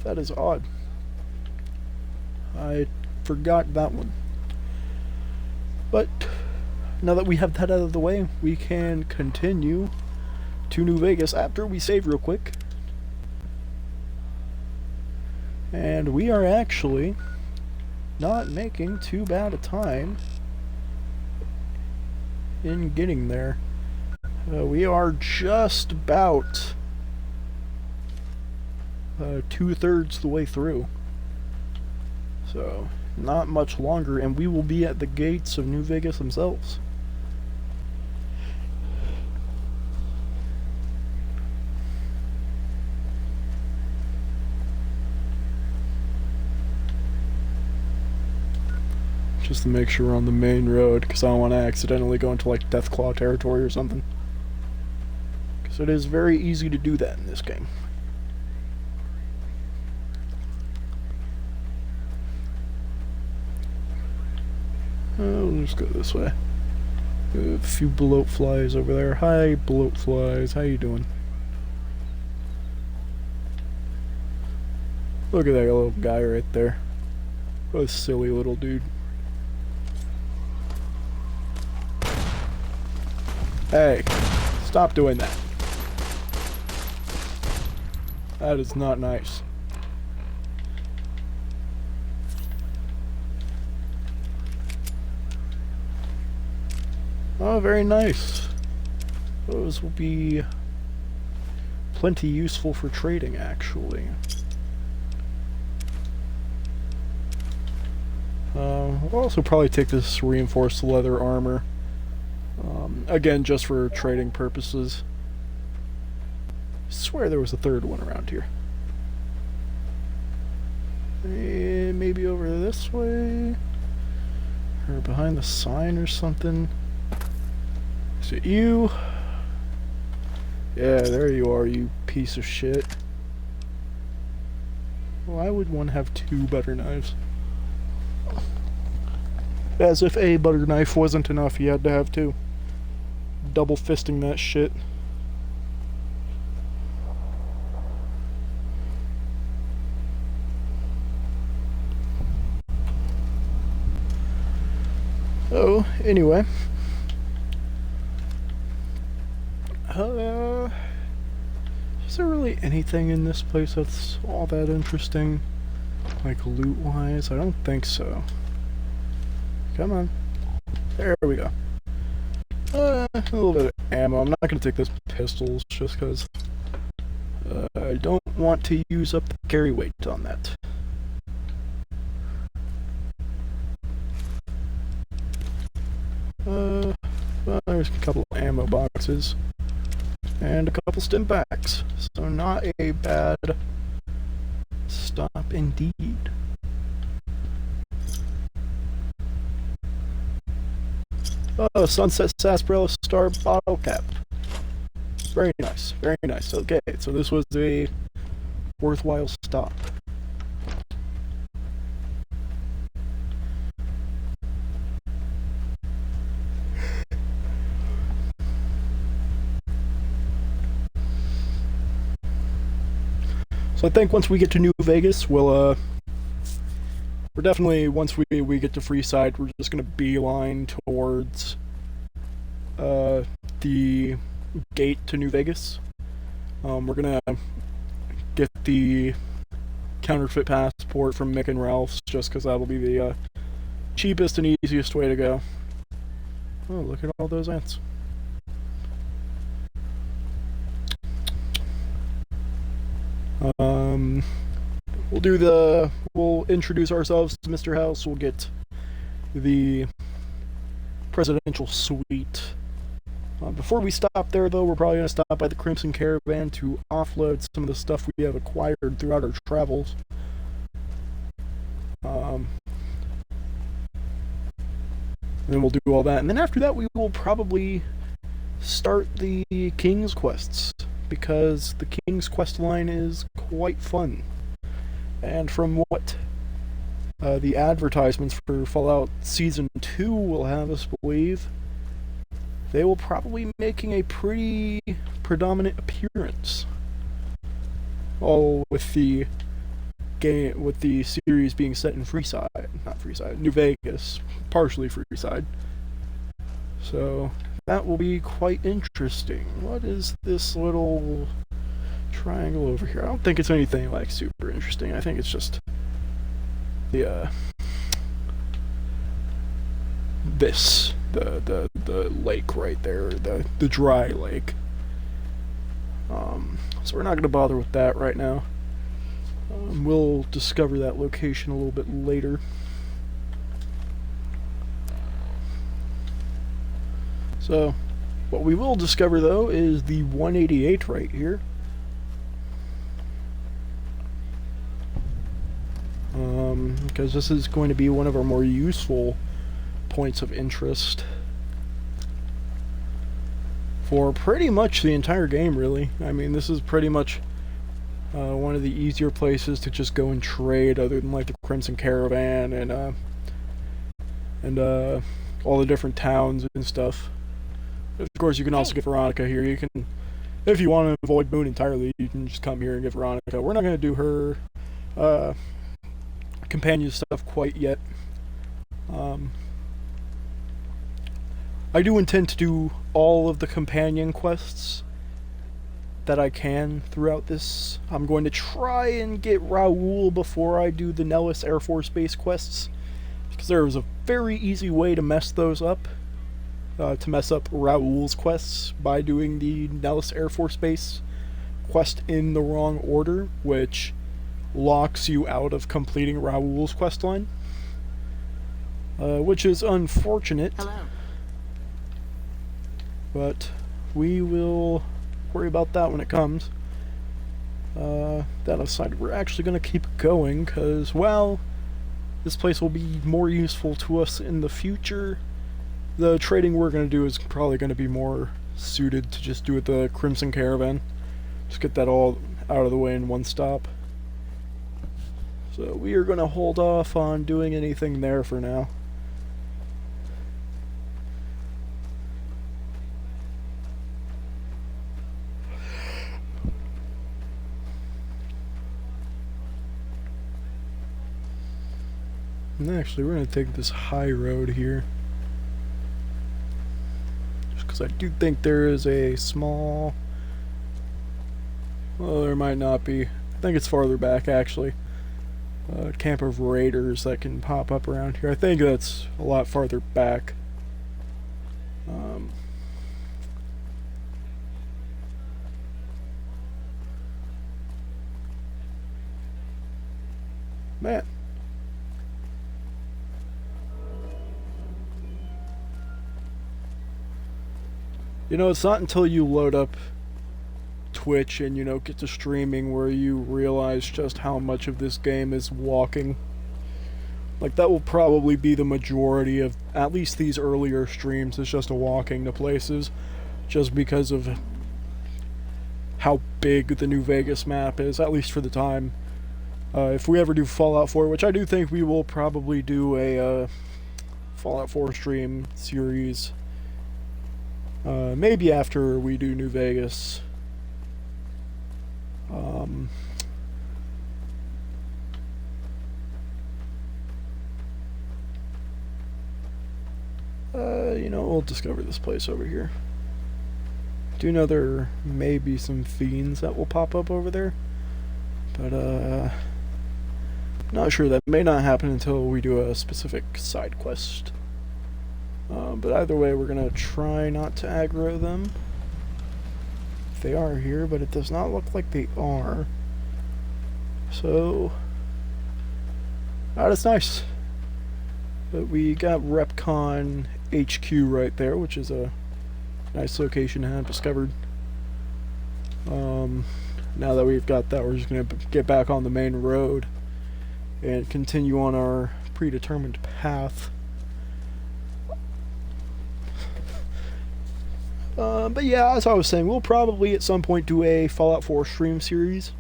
That is odd. I forgot that one. But now that we have that out of the way, we can continue to New Vegas after we save real quick. And we are actually not making too bad a time in getting there. We are just about 2/3 the way through. So, not much longer, and we will be at the gates of New Vegas themselves. Just to make sure we're on the main road, because I don't want to accidentally go into like Deathclaw territory or something. Because it is very easy to do that in this game. Let's go this way. A few bloat flies over there. Hi, bloat flies. How you doing? Look at that little guy right there. What a silly little dude. Hey, stop doing that. That is not nice. Oh, very nice. Those will be plenty useful for trading, actually. We'll also probably take this reinforced leather armor. Again, just for trading purposes. I swear there was a third one around here. Maybe over this way? Or behind the sign or something? Is it you? Yeah, there you are, you piece of shit. Why would one have 2 butter knives? As if a butter knife wasn't enough, you had to have 2. Double fisting that shit. Oh, anyway. Is there really anything in this place that's all that interesting? Like loot-wise? I don't think so. Come on. There we go. A little bit of ammo. I'm not going to take this pistols just because I don't want to use up the carry weight on that. Well, there's a couple of ammo boxes and a couple stim packs, so not a bad stop indeed. Oh, Sunset Sarsaparilla Star bottle cap. Very nice, very nice. Okay, so this was a worthwhile stop. So I think once we get to New Vegas, we're definitely, once we get to Freeside, we're just gonna beeline towards the gate to New Vegas. We're gonna get the counterfeit passport from Mick and Ralph's, just because that'll be the cheapest and easiest way to go. Oh, look at all those ants. We'll introduce ourselves to Mr. House. We'll get the presidential suite. Before we stop there, though, we're probably going to stop by the Crimson Caravan to offload some of the stuff we have acquired throughout our travels. And then we'll do all that. And then after that, we will probably start the King's Quests, because the King's Quest line is quite fun. And from what the advertisements for Fallout Season 2 will have us believe, they will probably be making a pretty predominant appearance. All with the game, with the series being set in New Vegas, partially Freeside. So that will be quite interesting. What is this little triangle over here? I don't think it's anything like super interesting. I think it's just the the lake right there, the dry lake. So we're not going to bother with that right now. We'll discover that location a little bit later. So what we will discover, though, is the 188 right here. Because this is going to be one of our more useful points of interest for pretty much the entire game, really. I mean, this is pretty much one of the easier places to just go and trade, other than like the Crimson Caravan and all the different towns and stuff. Of course, you can also get Veronica here. You can, if you want to avoid Boone entirely, you can just come here and get Veronica. We're not going to do her companion stuff quite yet. I do intend to do all of the companion quests that I can throughout this. I'm going to try and get Raoul before I do the Nellis Air Force Base quests, because there is a very easy way to mess those up. To mess up Raoul's quests by doing the Nellis Air Force Base quest in the wrong order, which locks you out of completing Raoul's quest line. Which is unfortunate. Hello. But we will worry about that when it comes. That aside, we're actually going to keep going, because, well, this place will be more useful to us in the future. The trading we're going to do is probably going to be more suited to just do with the Crimson Caravan. Just get that all out of the way in one stop. So we are going to hold off on doing anything there for now. And actually, we're going to take this high road here. Just because I do think there is a small... Well, there might not be. I think it's farther back, actually. A camp of raiders that can pop up around here. I think that's a lot farther back. Man. You know, it's not until you load up Twitch and, you know, get to streaming where you realize just how much of this game is walking. Like, that will probably be the majority of at least these earlier streams, is just a walking to places, just because of how big the New Vegas map is, at least for the time. If we ever do Fallout 4, which I do think we will probably do a Fallout 4 stream series, maybe after we do New Vegas. You know, we'll discover this place over here. Do know there may be some fiends that will pop up over there, but not sure. That may not happen until we do a specific side quest. But either way, we're gonna try not to aggro them. If they are here, but it does not look like they are. So that is nice. But we got RepCon HQ right there, which is a nice location to have discovered. Now that we've got that, we're just going to get back on the main road and continue on our predetermined path. But yeah, as I was saying, we'll probably at some point do a Fallout 4 stream series.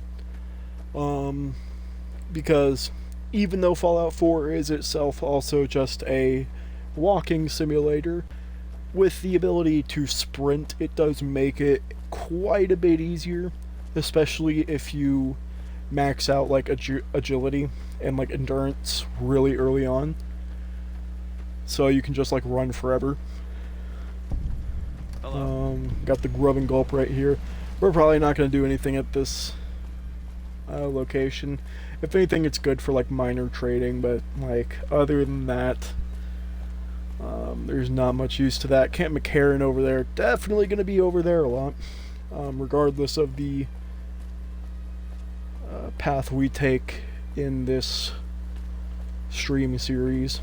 Because even though Fallout 4 is itself also just a walking simulator, with the ability to sprint, it does make it quite a bit easier, especially if you max out like agility and like endurance really early on, so you can just like run forever. Got the grub and gulp right here. We're probably not going to do anything at this location. If anything, it's good for like minor trading, but like other than that, there's not much use to that. Camp McCarran over there, definitely going to be over there a lot, regardless of the path we take in this stream series.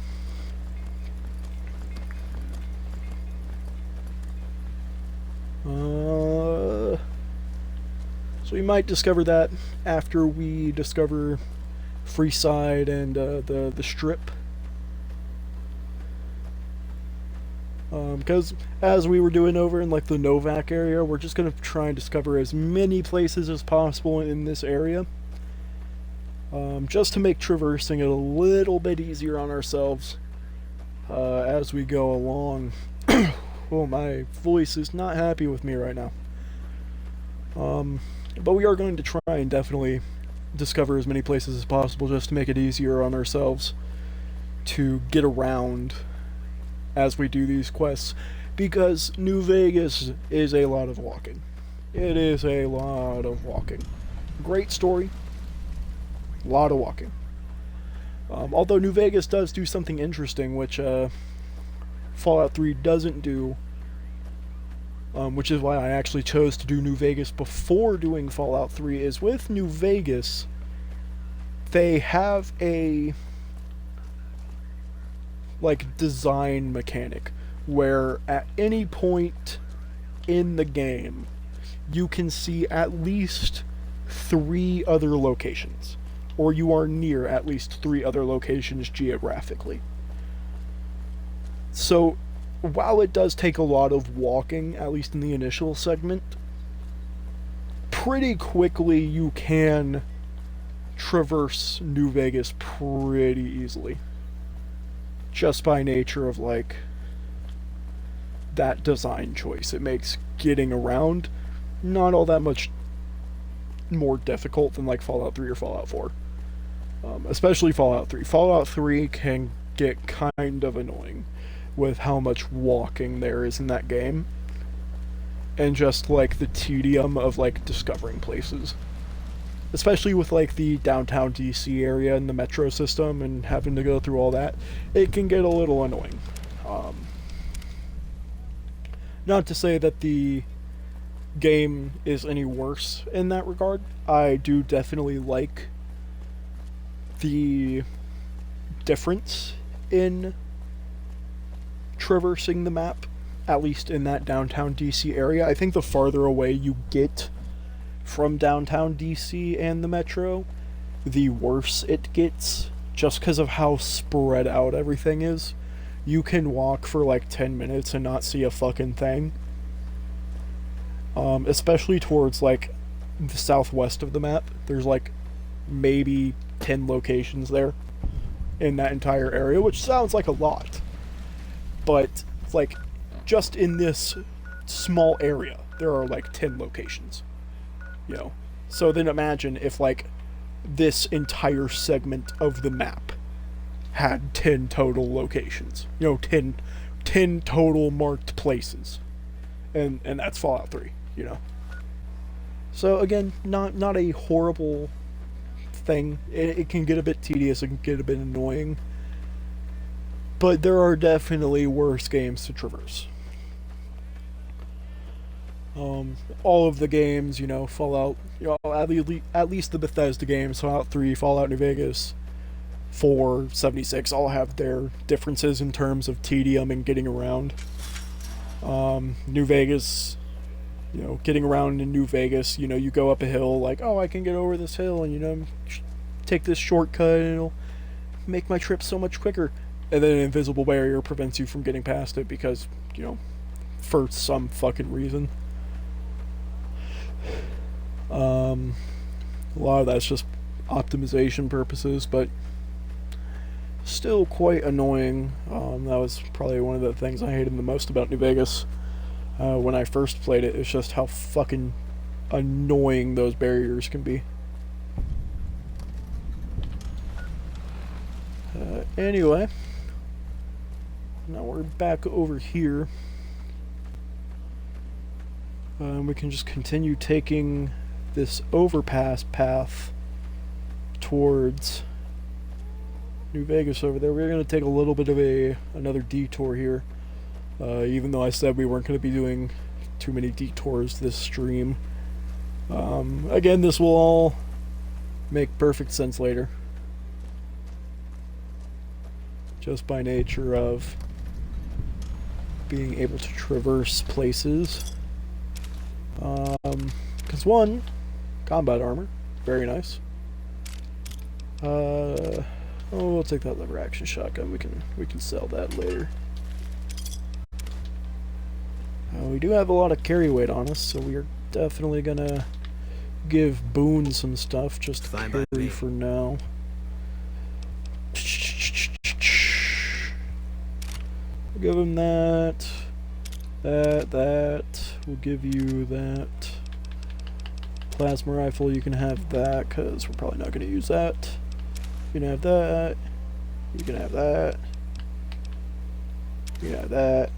So we might discover that after we discover Freeside and the Strip. Because as we were doing over in like the Novak area, we're just going to try and discover as many places as possible in this area. Just to make traversing it a little bit easier on ourselves as we go along. Oh, my voice is not happy with me right now. But we are going to try and definitely discover as many places as possible just to make it easier on ourselves to get around as we do these quests, because New Vegas is a lot of walking. It is a lot of walking. Great story, a lot of walking. Although New Vegas does do something interesting, which Fallout 3 doesn't do, which is why I actually chose to do New Vegas before doing Fallout 3, is with New Vegas, they have a like design mechanic where at any point in the game you can see at least 3 other locations, or you are near at least 3 other locations geographically. So while it does take a lot of walking, at least in the initial segment, pretty quickly you can traverse New Vegas pretty easily. Just by nature of, like, that design choice. It makes getting around not all that much more difficult than, like, Fallout 3 or Fallout 4. Especially Fallout 3. Fallout 3 can get kind of annoying with how much walking there is in that game. And just, like, the tedium of, like, discovering places. Especially with, like, the downtown DC area and the metro system and having to go through all that. It can get a little annoying. Not to say that the game is any worse in that regard. I do definitely like the difference in traversing the map, at least in that downtown DC area. I think the farther away you get from downtown DC and the metro, the worse it gets, just because of how spread out everything is. You can walk for like 10 minutes and not see a fucking thing. Especially towards like the southwest of the map. There's like maybe 10 locations there in that entire area, which sounds like a lot. But like just in this small area, there are like 10 locations. You know. So then imagine if like this entire segment of the map had 10 total locations. You know, 10 total marked places. And that's Fallout 3, you know. So again, not a horrible thing. It can get a bit tedious, it can get a bit annoying. But there are definitely worse games to traverse. All of the games, you know, Fallout, you know, at least the Bethesda games, Fallout 3, Fallout New Vegas, 4, 76, all have their differences in terms of tedium and getting around. New Vegas, you know, getting around in New Vegas, you know, you go up a hill, like, oh, I can get over this hill, and, you know, take this shortcut, and it'll make my trip so much quicker. And then an invisible barrier prevents you from getting past it because, you know, for some fucking reason. A lot of that's just optimization purposes, but still quite annoying. That was probably one of the things I hated the most about New Vegas when I first played it. It's just how fucking annoying those barriers can be. Anyway, now we're back over here. We can just continue taking this overpass path towards New Vegas over there. We're going to take a little bit of another detour here, even though I said we weren't going to be doing too many detours this stream. Again, this will all make perfect sense later, just by nature of being able to traverse places. Because one, combat armor, very nice. We'll take that lever action shotgun. We can sell that later. We do have a lot of carry weight on us, so we are definitely gonna give Boone some stuff just to carry for now. We'll give him that. We'll give you that. Plasma rifle, you can have that, because we're probably not going to use that. You can have that. You can have that. You can have that.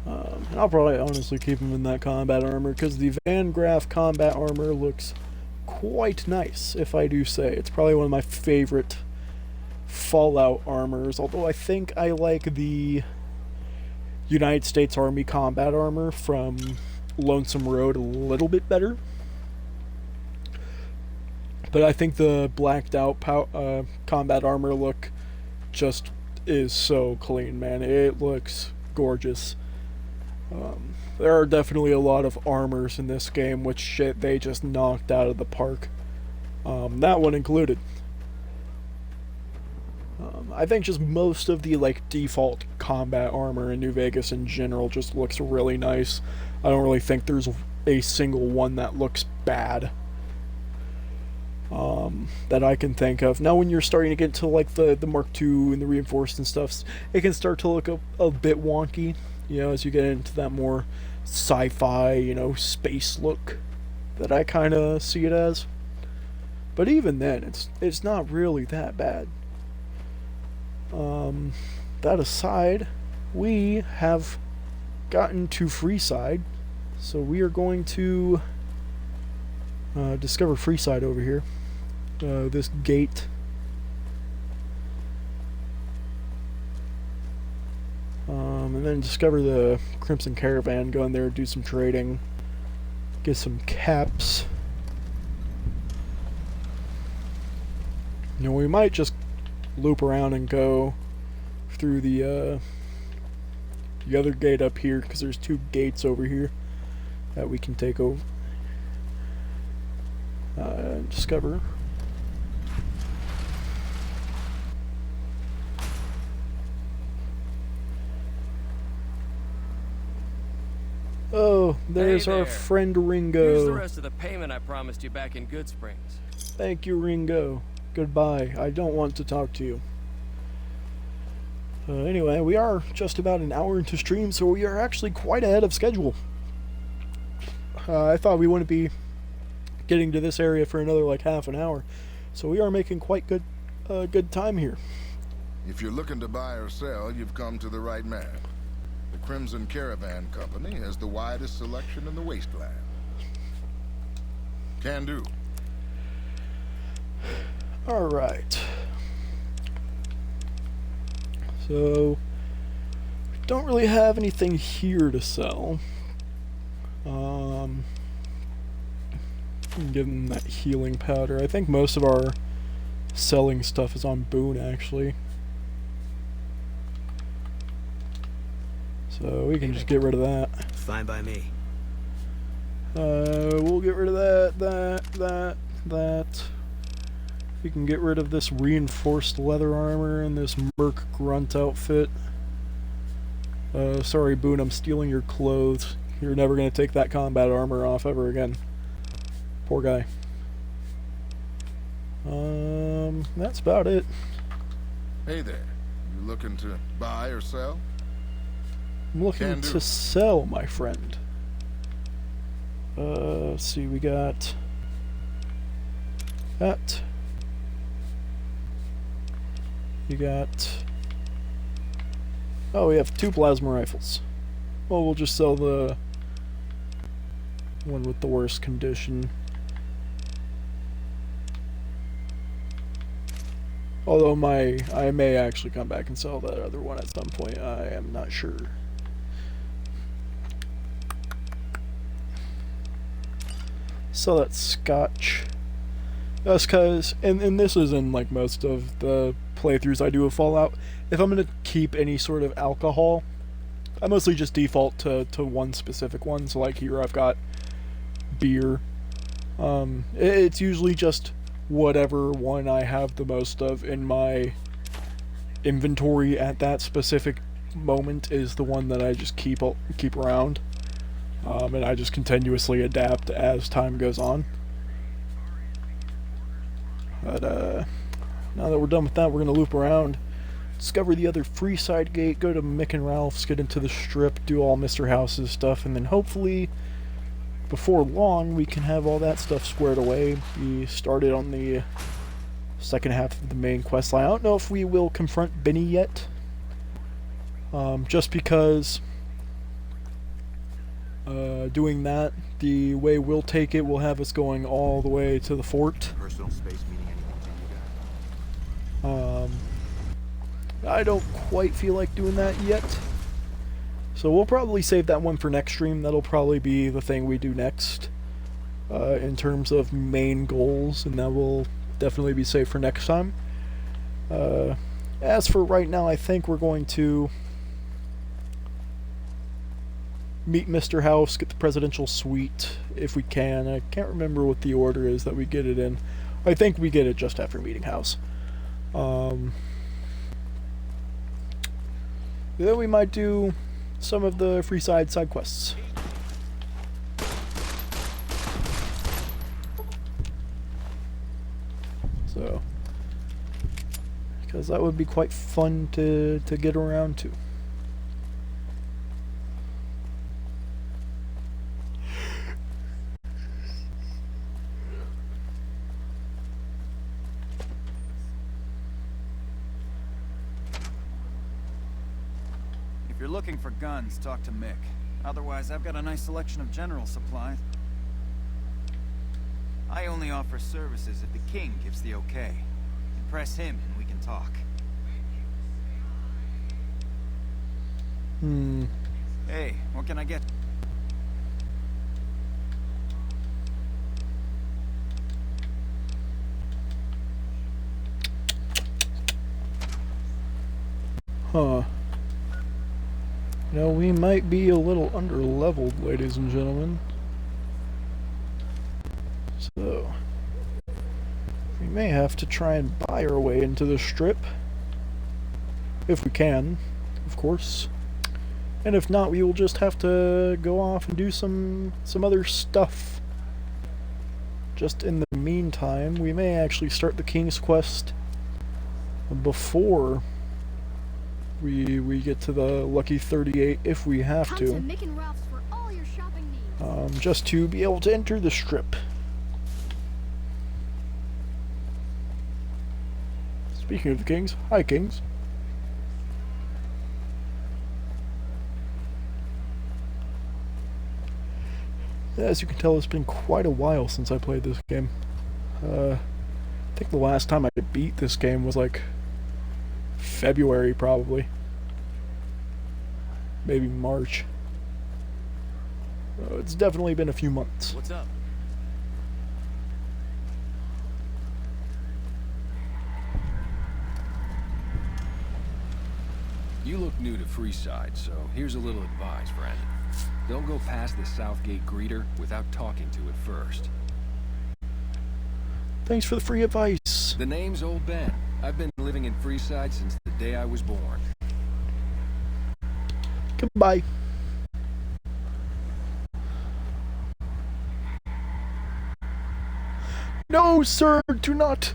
And I'll probably honestly keep him in that combat armor, because the Van Graff combat armor looks quite nice, if I do say. It's probably one of my favorite Fallout armors, although I think I like the United States Army combat armor from Lonesome Road a little bit better. But I think the blacked out combat armor look just is so clean, man. It looks gorgeous. There are definitely a lot of armors in this game which shit they just knocked out of the park. That one included. I think just most of the like default combat armor in New Vegas in general just looks really nice. I don't really think there's a single one that looks bad that I can think of. Now when you're starting to get to like the Mark II and the reinforced and stuff, it can start to look a bit wonky, you know, as you get into that more sci-fi, you know, space look that I kind of see it as. But even then, it's not really that bad. That aside, we have gotten to Freeside, so we are going to discover Freeside over here. This gate. And then discover the Crimson Caravan, go in there, do some trading, get some caps. You know, we might just loop around and go through the other gate up here, because there's two gates over here that we can take over. Discover. Oh, there's Hey our there. friend Ringo. Here's the rest of the payment I promised you back in Good Springs. Thank you, Ringo. Goodbye. I don't want to talk to you. Anyway, we are just about an hour into stream, so we are actually quite ahead of schedule. I thought we wouldn't be getting to this area for another like half an hour, so we are making quite good time here. If you're looking to buy or sell, you've come to the right man. The Crimson Caravan Company has the widest selection in the wasteland. Can do. Alright. So, don't really have anything here to sell. Give them that healing powder. I think most of our selling stuff is on Boone, actually. So we can just get rid of that. Fine by me. We'll get rid of that. We can get rid of this reinforced leather armor and this Merc Grunt outfit. Sorry, Boone, I'm stealing your clothes. You're never gonna take that combat armor off ever again. Poor guy. That's about it. Hey there. You looking to buy or sell? I'm looking Can do. to sell, my friend. Let's see, we got that. You got... Oh, we have 2 plasma rifles. Well, we'll just sell the one with the worst condition. Although I may actually come back and sell that other one at some point. I am not sure. Sell that scotch. That's because, and this is in like most of the playthroughs I do of Fallout, if I'm going to keep any sort of alcohol, I mostly just default to one specific one. So like here I've got beer. It's usually just whatever one I have the most of in my inventory at that specific moment is the one that I just keep around. And I just continuously adapt as time goes on. But now that we're done with that, we're going to loop around, discover the other Freeside gate, go to Mick and Ralph's, get into the strip, do all Mr. House's stuff, and then hopefully before long we can have all that stuff squared away. We started on the second half of the main quest line. I don't know if we will confront Benny yet, just because doing that, the way we'll take it will have us going all the way to the fort. Personal space meaning anything to you guys? I don't quite feel like doing that yet. So we'll probably save that one for next stream. That'll probably be the thing we do next in terms of main goals, and that will definitely be saved for next time. As for right now, I think we're going to meet Mr. House, get the presidential suite if we can. I can't remember what the order is that we get it in. I think we get it just after meeting House. Then we might do some of the Freeside side quests. So, because that would be quite fun to get around to. If you're looking for guns, talk to Mick. Otherwise, I've got a nice selection of general supplies. I only offer services if the king gives the okay. Impress him and we can talk. Hey, what can I get? Huh. We might be a little under-leveled, ladies and gentlemen. So, we may have to try and buy our way into the strip. If we can, of course. And if not, we will just have to go off and do some other stuff. Just in the meantime, we may actually start the King's Quest before we get to the Lucky 38 if we have Come to. Mick and Ralph's for all your shopping needs. Just to be able to enter the strip. Speaking of the Kings, hi Kings. As you can tell, it's been quite a while since I played this game. I think the last time I beat this game was like February, probably. Maybe March. It's definitely been a few months. What's up? You look new to Freeside, so here's a little advice, friend. Don't go past the Southgate greeter without talking to it first. Thanks for the free advice. The name's Old Ben. I've been living in Freeside since the day I was born. Goodbye. No, sir, do not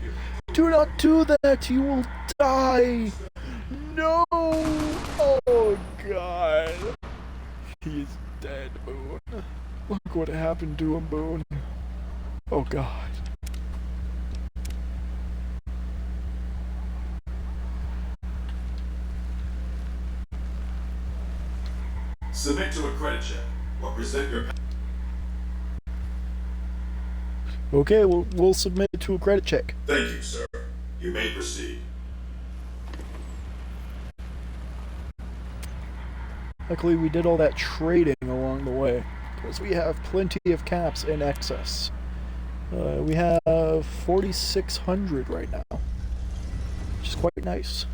do that. You will die. No. Oh, God. He's dead, Boone. Look what happened to him, Boone. Oh, God. Submit to a credit check or present your... Okay, we'll submit to a credit check. Thank you, sir. You may proceed. Luckily, we did all that trading along the way, because we have plenty of caps in excess. We have 4,600 right now, which is quite nice.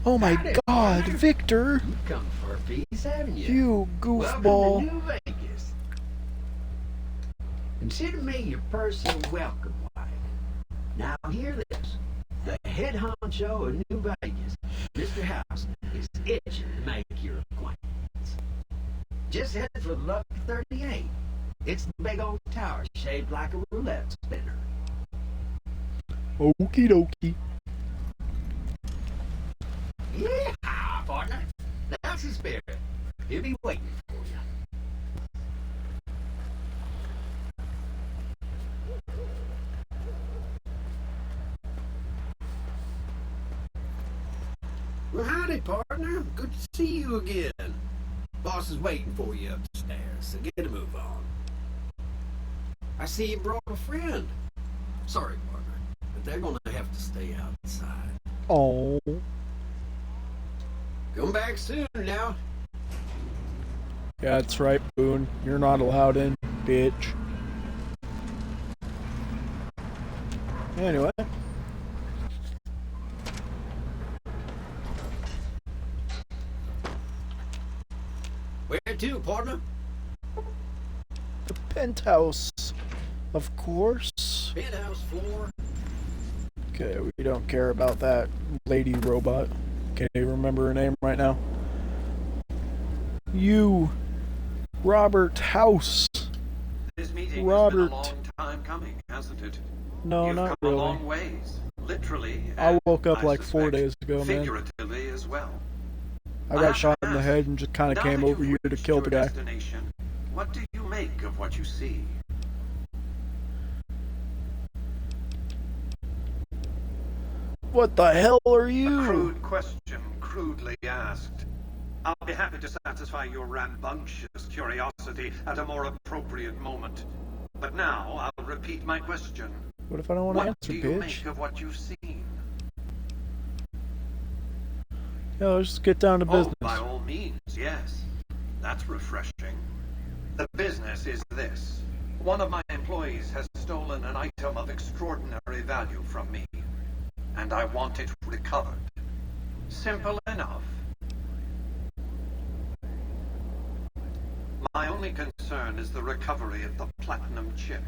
Oh my God, Victor! You come for a piece, haven't you? You Welcome goofball! to New Vegas. Consider me your personal welcome wagon. Now hear this: the head honcho of New Vegas, Mr. House, is itching to make your acquaintance. Just head for the Lucky 38. It's the big old tower shaped like a roulette spinner. Okie dokie. Yeah, partner. That's the spirit. He'll be waiting for you. Well, howdy, partner. Good to see you again. Boss is waiting for you upstairs, so get a move on. I see you brought a friend. Sorry, partner, but they're gonna have to stay outside. Oh. Come back soon now. Yeah, that's right, Boone. You're not allowed in, bitch. Anyway. Where to, partner? The penthouse, of course. Penthouse floor. Okay, we don't care about that lady robot. Can't even remember her name right now. You, Robert House. This meeting Robert. has been a long time coming, hasn't it? No, You've not come really. a long ways, literally. I woke up and like I 4 suspect days ago, man. figuratively as well. I got shot in the head and just kind of Now came that over you've here to reached kill your the guy. destination, what do you make of what you see? What the hell are A you? crude question, crudely asked. I'll be happy to satisfy your rambunctious curiosity at a more appropriate moment. But now, I'll repeat my question. What if I don't want to What answer, do you bitch? make of what you've seen? Yeah, let's just get down to business. Oh, by all means, yes. That's refreshing. The business is this. One of my employees has stolen an item of extraordinary value from me, and I want it recovered. Simple enough. My only concern is the recovery of the platinum chip.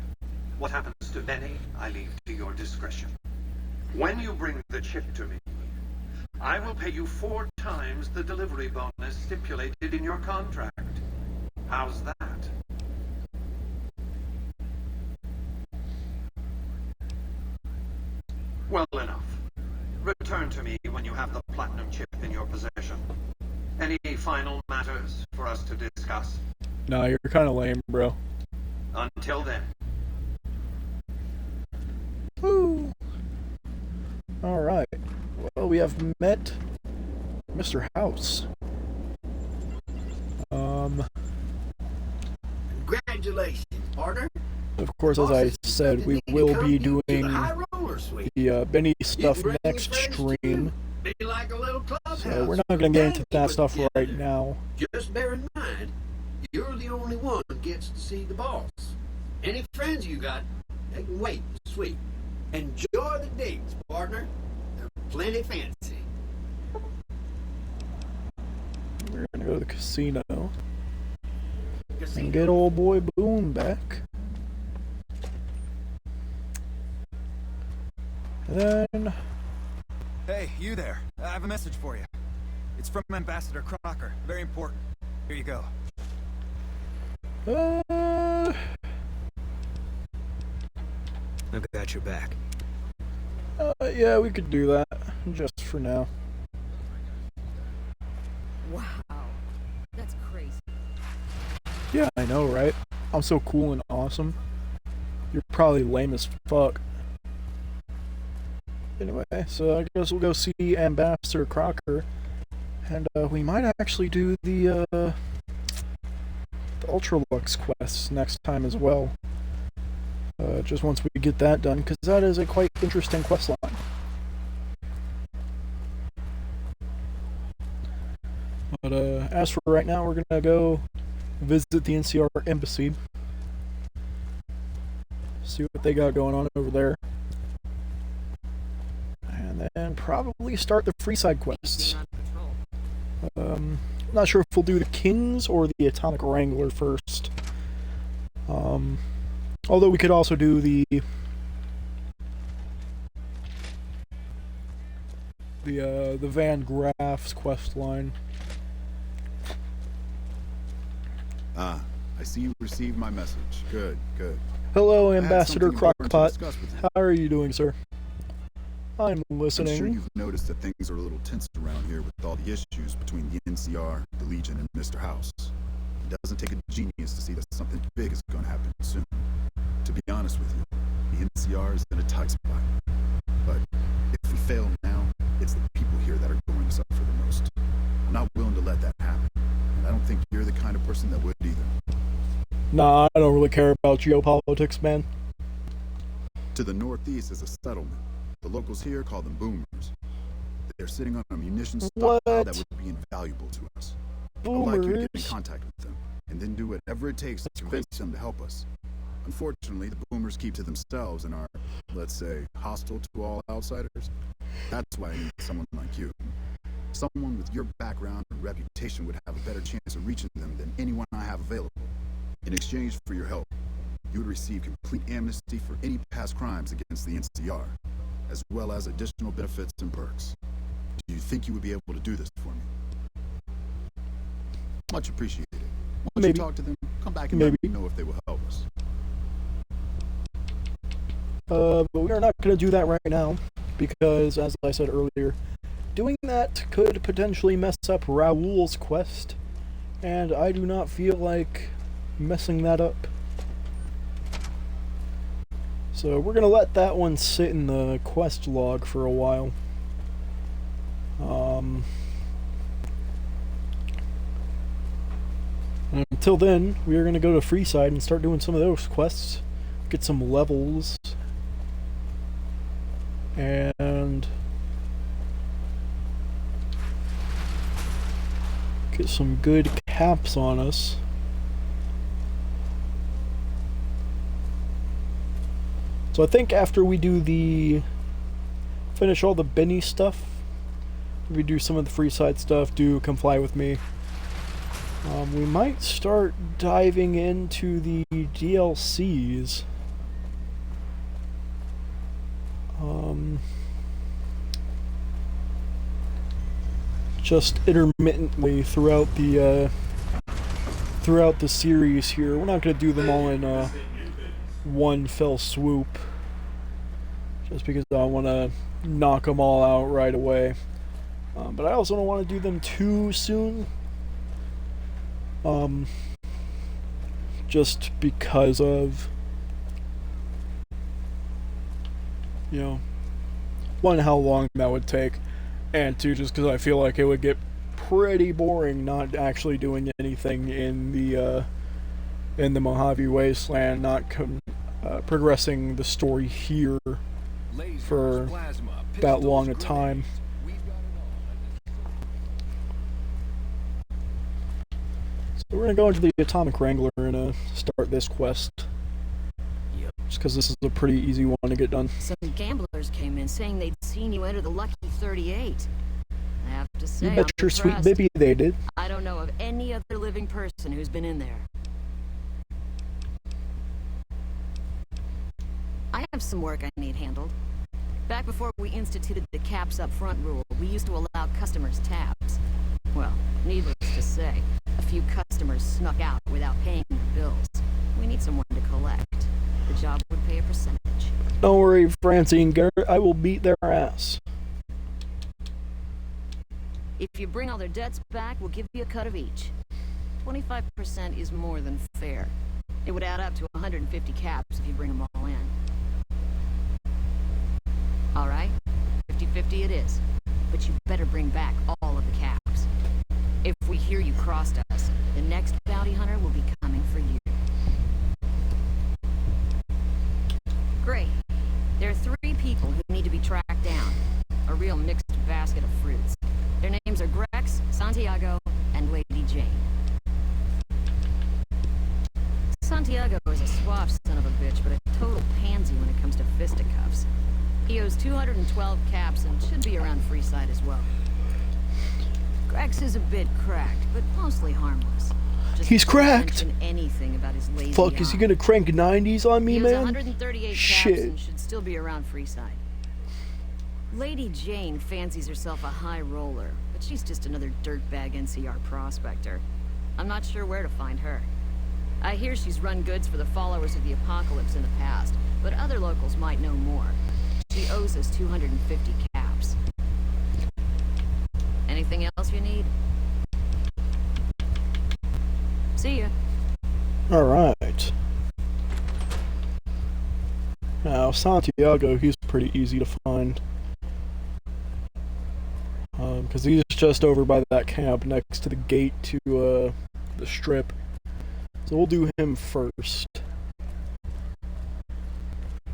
What happens to Benny, I leave to your discretion. When you bring the chip to me, I will pay you 4 times the delivery bonus stipulated in your contract. How's that? Well enough. Return to me when you have the platinum chip in your possession. Any final matters for us to discuss? Nah, you're kind of lame, bro. Until then. Woo. Alright. Well, we have met Mr. House. Congratulations, partner. Of course, as I said, we will be doing the Benny stuff next stream. Be like a little clubhouse. So we're not going to get into that stuff right now. Just bear in mind, you're the only one who gets to see the boss. Any friends you got, they can wait and sweet. Enjoy the dates, partner. They're plenty fancy. We're going to go to the casino and get old boy Boone back. And then... Hey, you there. I have a message for you. It's from Ambassador Crocker. Very important. Here you go. I've got your back. Yeah, we could do that. Just for now. Wow. That's crazy. Yeah, I know, right? I'm so cool and awesome. You're probably lame as fuck. Anyway, so I guess we'll go see Ambassador Crocker. And we might actually do the Ultralux quests next time as well. Just once we get that done, because that is a quite interesting quest line. But as for right now, we're gonna go visit the NCR embassy. See what they got going on over there. And then probably start the free side quests. Not sure if we'll do the Kings or the Atomic Wrangler first. Although we could also do the Van Graff's quest line. Ah, I see you received my message. Good, good. Hello, I had Ambassador something important to Crockpot. discuss with you. How are you doing, sir? I'm I'm listening. sure you've noticed that things are a little tense around here with all the issues between the NCR, the Legion, and Mr. House. It doesn't take a genius to see that something big is going to happen soon. To be honest with you, the NCR is in a tight spot. But if we fail now, it's the people here that are going to suffer the most. I'm not willing to let that happen. And I don't think you're the kind of person that would either. Nah, I don't really care about geopolitics, man. To the northeast is a settlement. The locals here call them boomers. They're sitting on a munitions stockpile that would be invaluable to us. I'd like you to get in contact with them, and then do whatever it takes to convince them to help us. Unfortunately, the boomers keep to themselves and are, let's say, hostile to all outsiders. That's why I need someone like you. Someone with your background and reputation would have a better chance of reaching them than anyone I have available. In exchange for your help, you would receive complete amnesty for any past crimes against the NCR. as well as additional benefits and perks. Do you think you would be able to do this for me? Much appreciated. Once you talk to them, come back and let me know if they will help us. But we are not going to do that right now, because, as I said earlier, doing that could potentially mess up Raoul's quest, and I do not feel like messing that up. So we're going to let that one sit in the quest log for a while. Until then, we are going to go to Freeside and start doing some of those quests, get some levels, and get some good caps on us. So I think after we do finish all the Benny stuff, we do some of the Freeside stuff, do Come Fly With Me, we might start diving into the DLCs. Just intermittently throughout the series here. We're not going to do them all in one fell swoop, just because I want to knock them all out right away. But I also don't want to do them too soon. Just because of, one, how long that would take, and two, just because I feel like it would get pretty boring not actually doing anything in the Mojave Wasteland, not progressing the story here for that long a time. So we're going to go into the Atomic Wrangler and start this quest. Just because this is a pretty easy one to get done. Some gamblers came in saying they'd seen you enter the Lucky 38. I have to say, You bet your sweet baby they did. I don't know of any other living person who's been in there. I have some work I need handled. Back before we instituted the caps up front rule, we used to allow customers tabs. Well, needless to say, a few customers snuck out without paying their bills. We need someone to collect. The job would pay a percentage. Don't worry, Francie and Garrett, I will beat their ass. If you bring all their debts back, we'll give you a cut of each. 25% is more than fair. It would add up to 150 caps if you bring them all in. All right, 50-50 it is. But you better bring back all of the caps. If we hear you crossed us, the next bounty hunter will be coming for you. Great. There are 3 people who need to be tracked down. A real mixed basket of fruits. Their names are Grex, Santiago, and Lady Jane. Santiago is a suave son of a bitch, but a total pansy when it comes to fisticuffs. He owes 212 caps and should be around Freeside as well. Grex is a bit cracked, but mostly harmless. Just He's cracked. Anything about his lazy Fuck, is he gonna crank 90s on me, he has man? 138 Shit. caps and should still be around Freeside. Lady Jane fancies herself a high roller, but she's just another dirtbag NCR prospector. I'm not sure where to find her. I hear she's run goods for the followers of the apocalypse in the past, but other locals might know more. She owes us 250 caps. Anything else you need? See ya. Alright. Now, Santiago, he's pretty easy to find. Because he's just over by that camp next to the gate to the strip. So we'll do him first.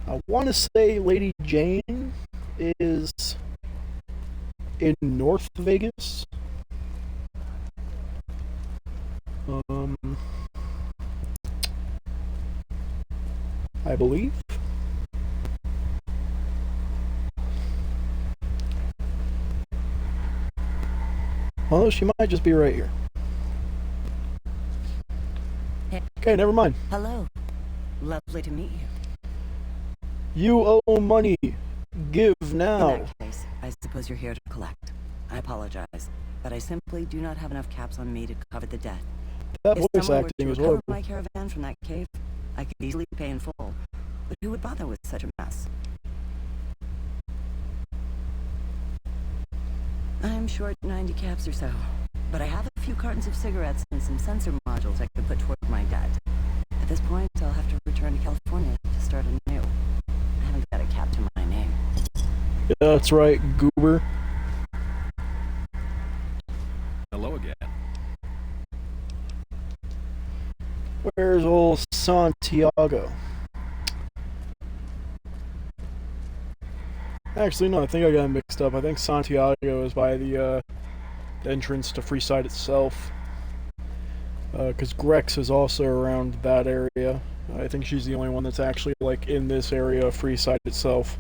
I want to say Lady Jane is in North Vegas. I believe. Although she might just be right here. Okay, never mind. Hello. Lovely to meet you. You owe money. Give In now. that case, I suppose you're here to collect. I apologize, but I simply do not have enough caps on me to cover the debt. That If voice someone were acting to is recover horrible. my caravan from that cave, I could easily pay in full. But who would bother with such a mess? I'm short 90 caps or so, but I have a few cartons of cigarettes and some sensor modules I could put toward my debt. At this point, I'll have to return to California to start anew. I haven't got a cap to my name. Yeah, that's right, goober. Hello again. Where's old Santiago? Actually, no, I think I got him mixed up. I think Santiago is by the entrance to Freeside itself. Because Grex is also around that area. I think she's the only one that's actually, like, in this area of Freeside itself.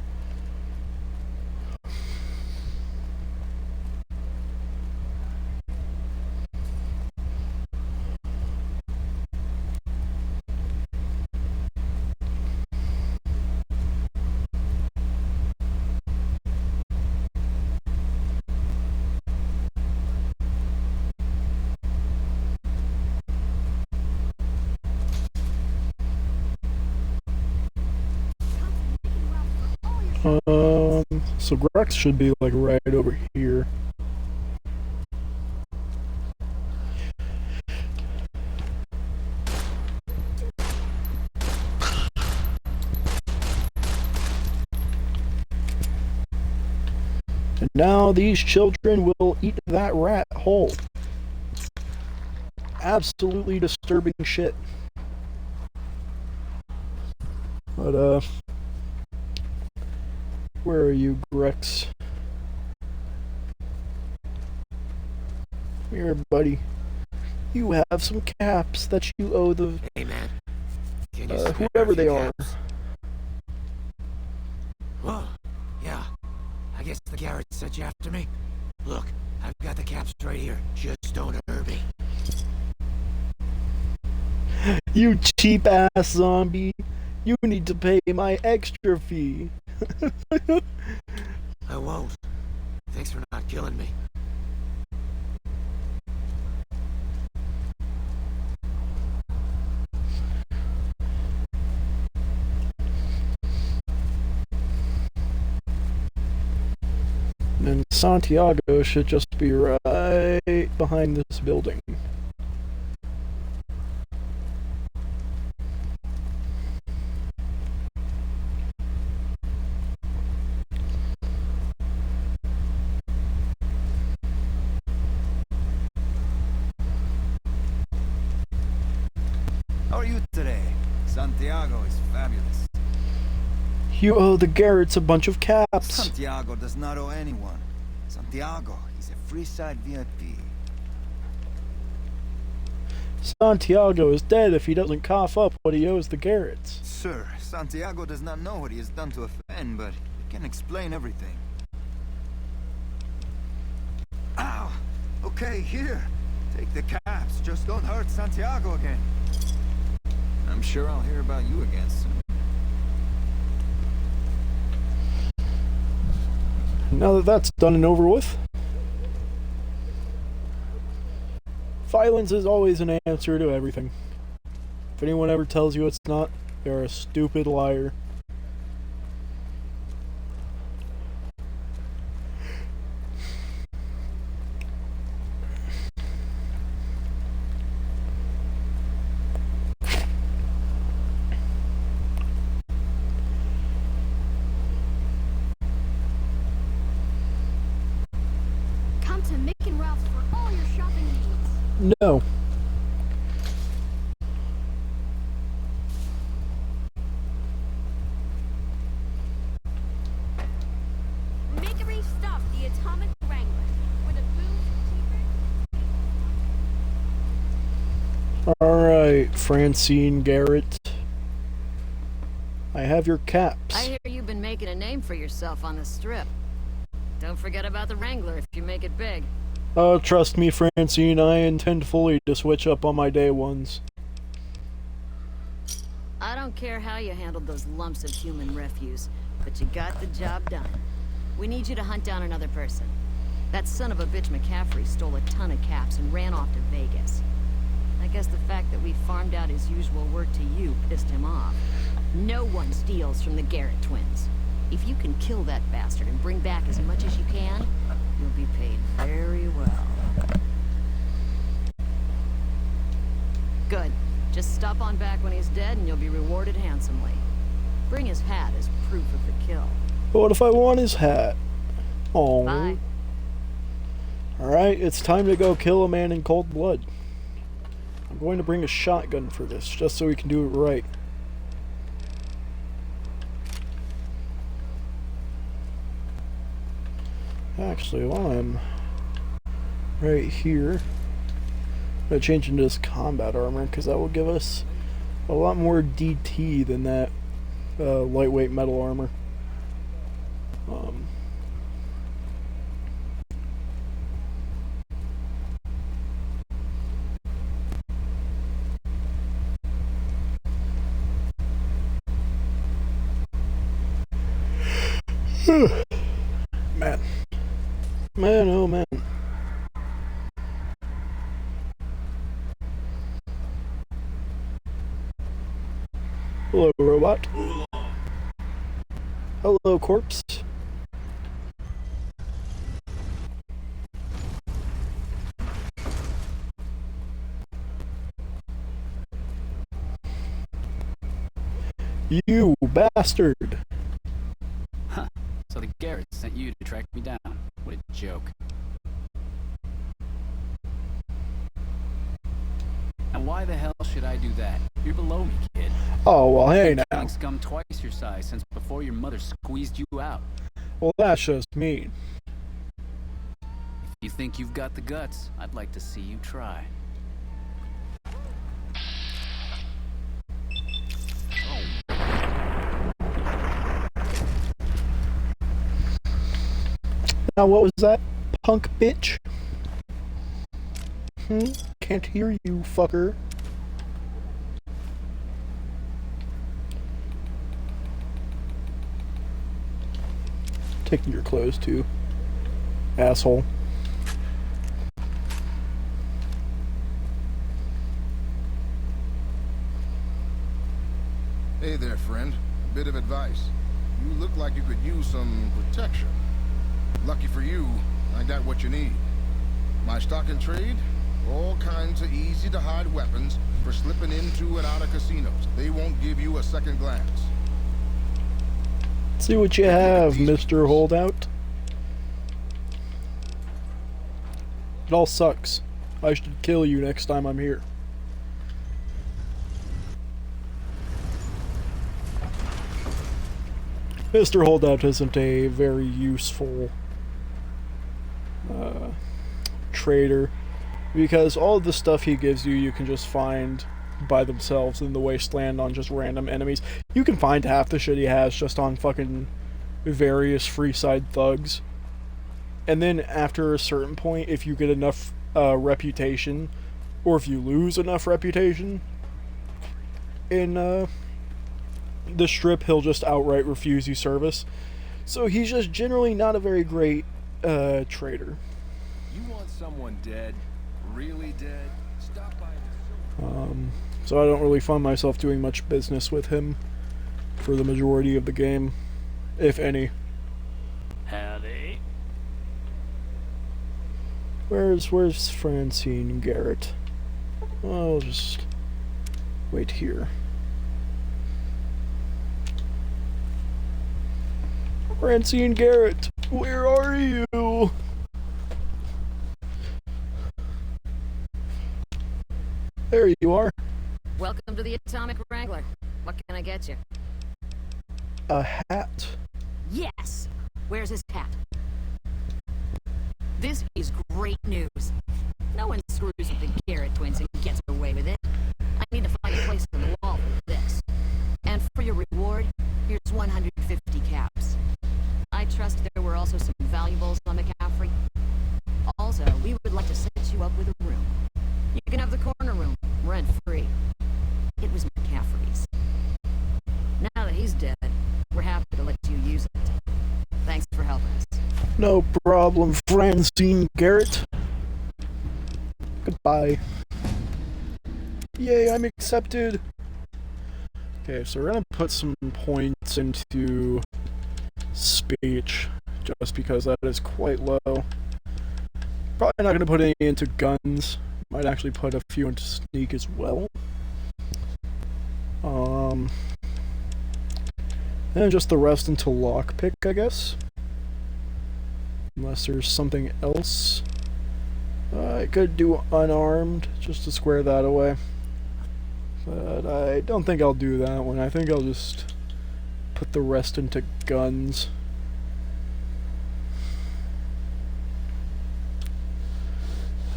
So Grex should be like right over here. And now these children will eat that rat whole. Absolutely disturbing shit. But, where are you, Grex? Come here, buddy. You have some caps that you owe the... Hey, man. Can you spare whoever a few they are. caps? Whoa. Yeah. I guess the Garrett sent you after me. Look, I've got the caps right here. Just don't hurt me. You cheap-ass zombie. You need to pay my extra fee. I won't. Thanks for not killing me. And Santiago should just be right behind this building. How are you today? Santiago is fabulous. You owe the Garretts a bunch of caps. Santiago does not owe anyone. Santiago is a Freeside VIP. Santiago is dead if he doesn't cough up what he owes the Garretts. Sir, Santiago does not know what he has done to offend, but he can explain everything. Ow! Okay, here. Take the caps. Just don't hurt Santiago again. I'm sure I'll hear about you again soon. Now that that's done and over with, violence is always an answer to everything. If anyone ever tells you it's not, they're a stupid liar. Come to Mick and Ralph's for all your shopping needs. No. Makery stuff, the Atomic Wrangler. With a booze cheaper. Alright, Francine Garrett. I have your caps. I hear you've been making a name for yourself on the strip. Don't forget about the Wrangler if you make it big. Trust me, Francine, I intend fully to switch up on my day ones. I don't don't care how you handled those lumps of human refuse, but you got the job done. We need you to hunt down another person. That son of a bitch McCaffrey stole a ton of caps and ran off to Vegas. I guess the fact that we farmed out his usual work to you pissed him off. No one steals from the Garrett twins. If you can kill that bastard and bring back as much as you can, you'll be paid very well. Good. Just stop on back when he's dead and you'll be rewarded handsomely. Bring his hat as proof of the kill. But what if I want his hat? Oh. Bye. Alright, it's time to go kill a man in cold blood. I'm going to bring a shotgun for this, just so we can do it right. Actually, while I'm right here, I'm going to change into this combat armor, because that will give us a lot more DT than that lightweight metal armor. Man. Man, oh man. Hello, robot. Hello, corpse. You bastard! Huh. So the Garrett sent you to track me down. What a joke. And why the hell should I do that? You're below me, kid. Oh, well, hey now. You've scum twice your size since before your mother squeezed you out. Well, that's just mean. If you think you've got the guts, I'd like to see you try. Now, what was that, punk bitch? Can't hear you, fucker. Taking your clothes, too. Asshole. Hey there, friend. A bit of advice. You look like you could use some protection. Lucky for you, I got what you need. My stock and trade? All kinds of easy-to-hide weapons for slipping into and out of casinos. They won't give you a second glance. See what you have, Mr. Holdout. It all sucks. I should kill you next time I'm here. Mr. Holdout isn't a very useful trader, because all of the stuff he gives you, you can just find by themselves in the wasteland on just random enemies. You can find half the shit he has just on fucking various Freeside thugs. And then after a certain point, if you get enough reputation, or if you lose enough reputation in the strip, he'll just outright refuse you service. So he's just generally not a very great trader. You want someone dead? Really dead? Stop by the So I don't really find myself doing much business with him for the majority of the game, if any. Howdy. Where's Francine Garrett? I'll just wait here. Francine Garrett, where are you? There you are. Welcome to the Atomic Wrangler. What can I get you? A hat? Yes! Where's his hat? This is great news. No one screws with the Garrett twins and gets away with it. I need to find a place on the wall for this. And for your reward, here's 150 caps. I trust there were also some valuables on McCaffrey. Also, we would like to set you up with a room. You can have the corner room, rent-free. It was McCaffrey's. No problem, Francine Garrett. Goodbye. Yay, I'm accepted. Okay, so we're gonna put some points into speech, just because that is quite low. Probably not gonna put any into guns. Might actually put a few into sneak as well. And just the rest into lockpick, I guess. Unless there's something else. I could do unarmed, just to square that away. But I don't think I'll do that one. I think I'll just put the rest into guns.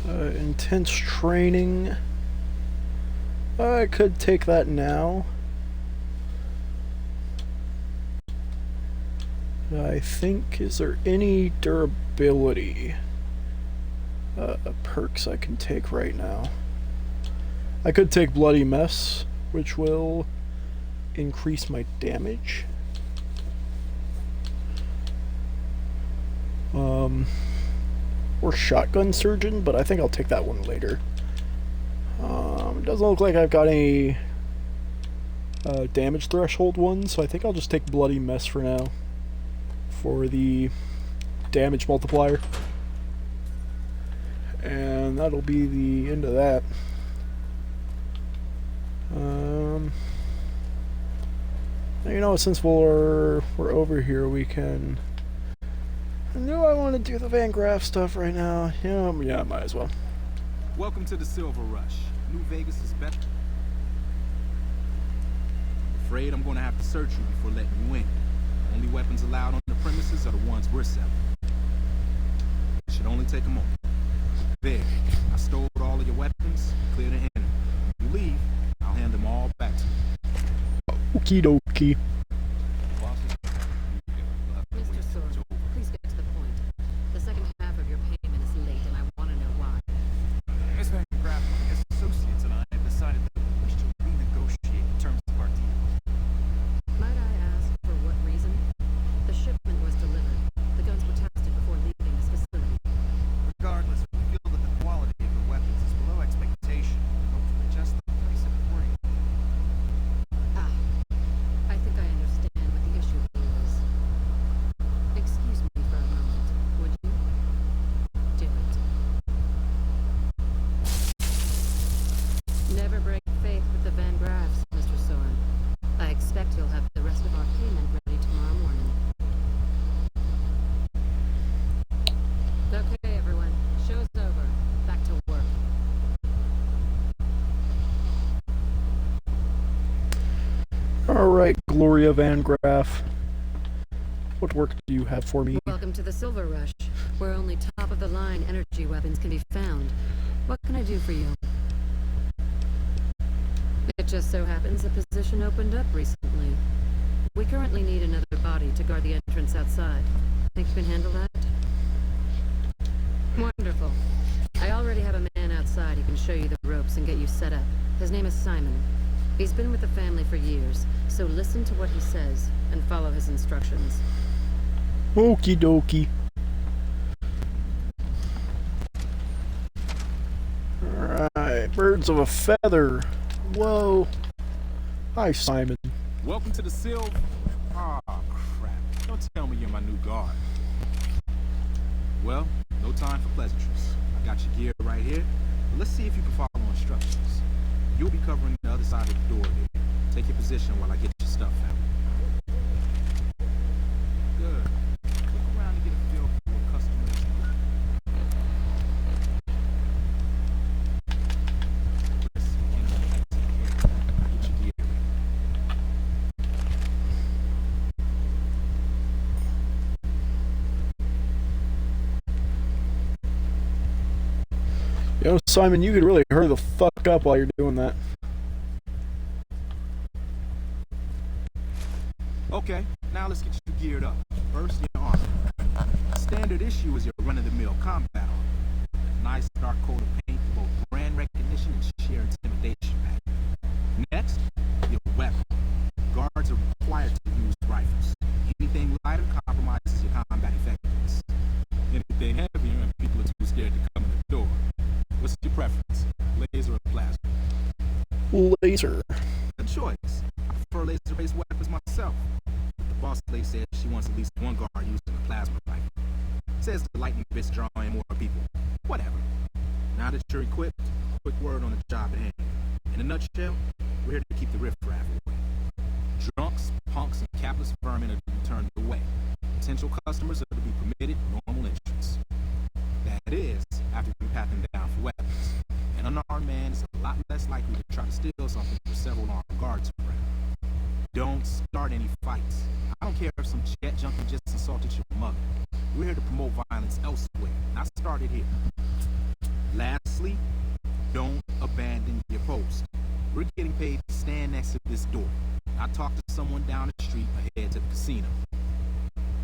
Intense training. I could take that now. I think, is there any durability perks I can take right now? I could take Bloody Mess, which will increase my damage. Or Shotgun Surgeon, but I think I'll take that one later. It doesn't look like I've got any damage threshold ones, so I think I'll just take Bloody Mess for now. For the damage multiplier. And that'll be the end of that. You know, since we're over here, we can... Do I want to do the Van Graff stuff right now? Yeah, might as well. Welcome to the Silver Rush. New Vegas is better. I'm afraid I'm going to have to search you before letting you in. Only weapons allowed on the premises are the ones we're selling. It should only take a moment. There, I stole all of your weapons, clear the enemy. When you leave, I'll hand them all back to you. Okie dokie. Mr. Sword, please get to the point. The second half of your payment is late, and I want to know why. Miss Van Graff, as associates and I have decided that we wish to renegotiate the terms of our deal. Might I ask for what reason? The shipment was delivered. The guns were tested before leaving this facility. Regardless, we feel that the quality of the weapons is below expectation and hope to adjust the price accordingly. I think I understand what the issue is. Excuse me for a moment, would you? Do it. Never break faith with the Van Graffs, Mr. Soren. I expect you'll have the rest of our payment ready tomorrow morning. Okay, everyone. Show's over. Back to work. Alright, Gloria Van Graff. What work do you have for me? Welcome to the Silver Rush, where only top-of-the-line energy weapons can be found. What can I do for you? It just so happens a position opened up recently. We currently need another body to guard the entrance outside. Think you can handle that? Wonderful. I already have a man outside who can show you the ropes and get you set up. His name is Simon. He's been with the family for years, so listen to what he says and follow his instructions. Okie dokie. Alright, birds of a feather. Whoa. Hi, Simon. Welcome to the Silver... Ah, crap. Don't tell me you're my new guard. Well, no time for pleasantries. I got your gear right here. But let's see if you can follow instructions. You'll be covering the other side of the door here. Take your position while I get your stuff out. Good. Look around and get a feel for what customers do. Get your gear ready. Yo, Simon, you could really hurry the fuck up while you're doing that. Okay, now let's get you geared up. First, your armor. Standard issue is your run-of-the-mill combat armor. Nice dark coat of paint for both brand recognition and sheer intimidation factor. Next, your weapon. Guards are required to use rifles. Anything lighter compromises your combat effectiveness. laser. A choice. I prefer laser-based weapons myself. The boss lady said she wants at least one guard using a plasma rifle. Says the lightning bits draw in more people. Whatever. Now that you're equipped, quick word on the job at hand. In a nutshell, we're here to keep the riffraff away. Drunks, punks, and capitalist vermin are to be turned away. Potential customers are to be permitted normal entrance. That is, after we pat them down for weapons. An unarmed man is a lot less likely to try to steal something for several armed guards around. Don't start any fights. I don't care if some jet junkie just assaulted your mother. We're here to promote violence elsewhere, not start it here. Lastly, don't abandon your post. We're getting paid to stand next to this door, not talk to someone down the street or head to the casino.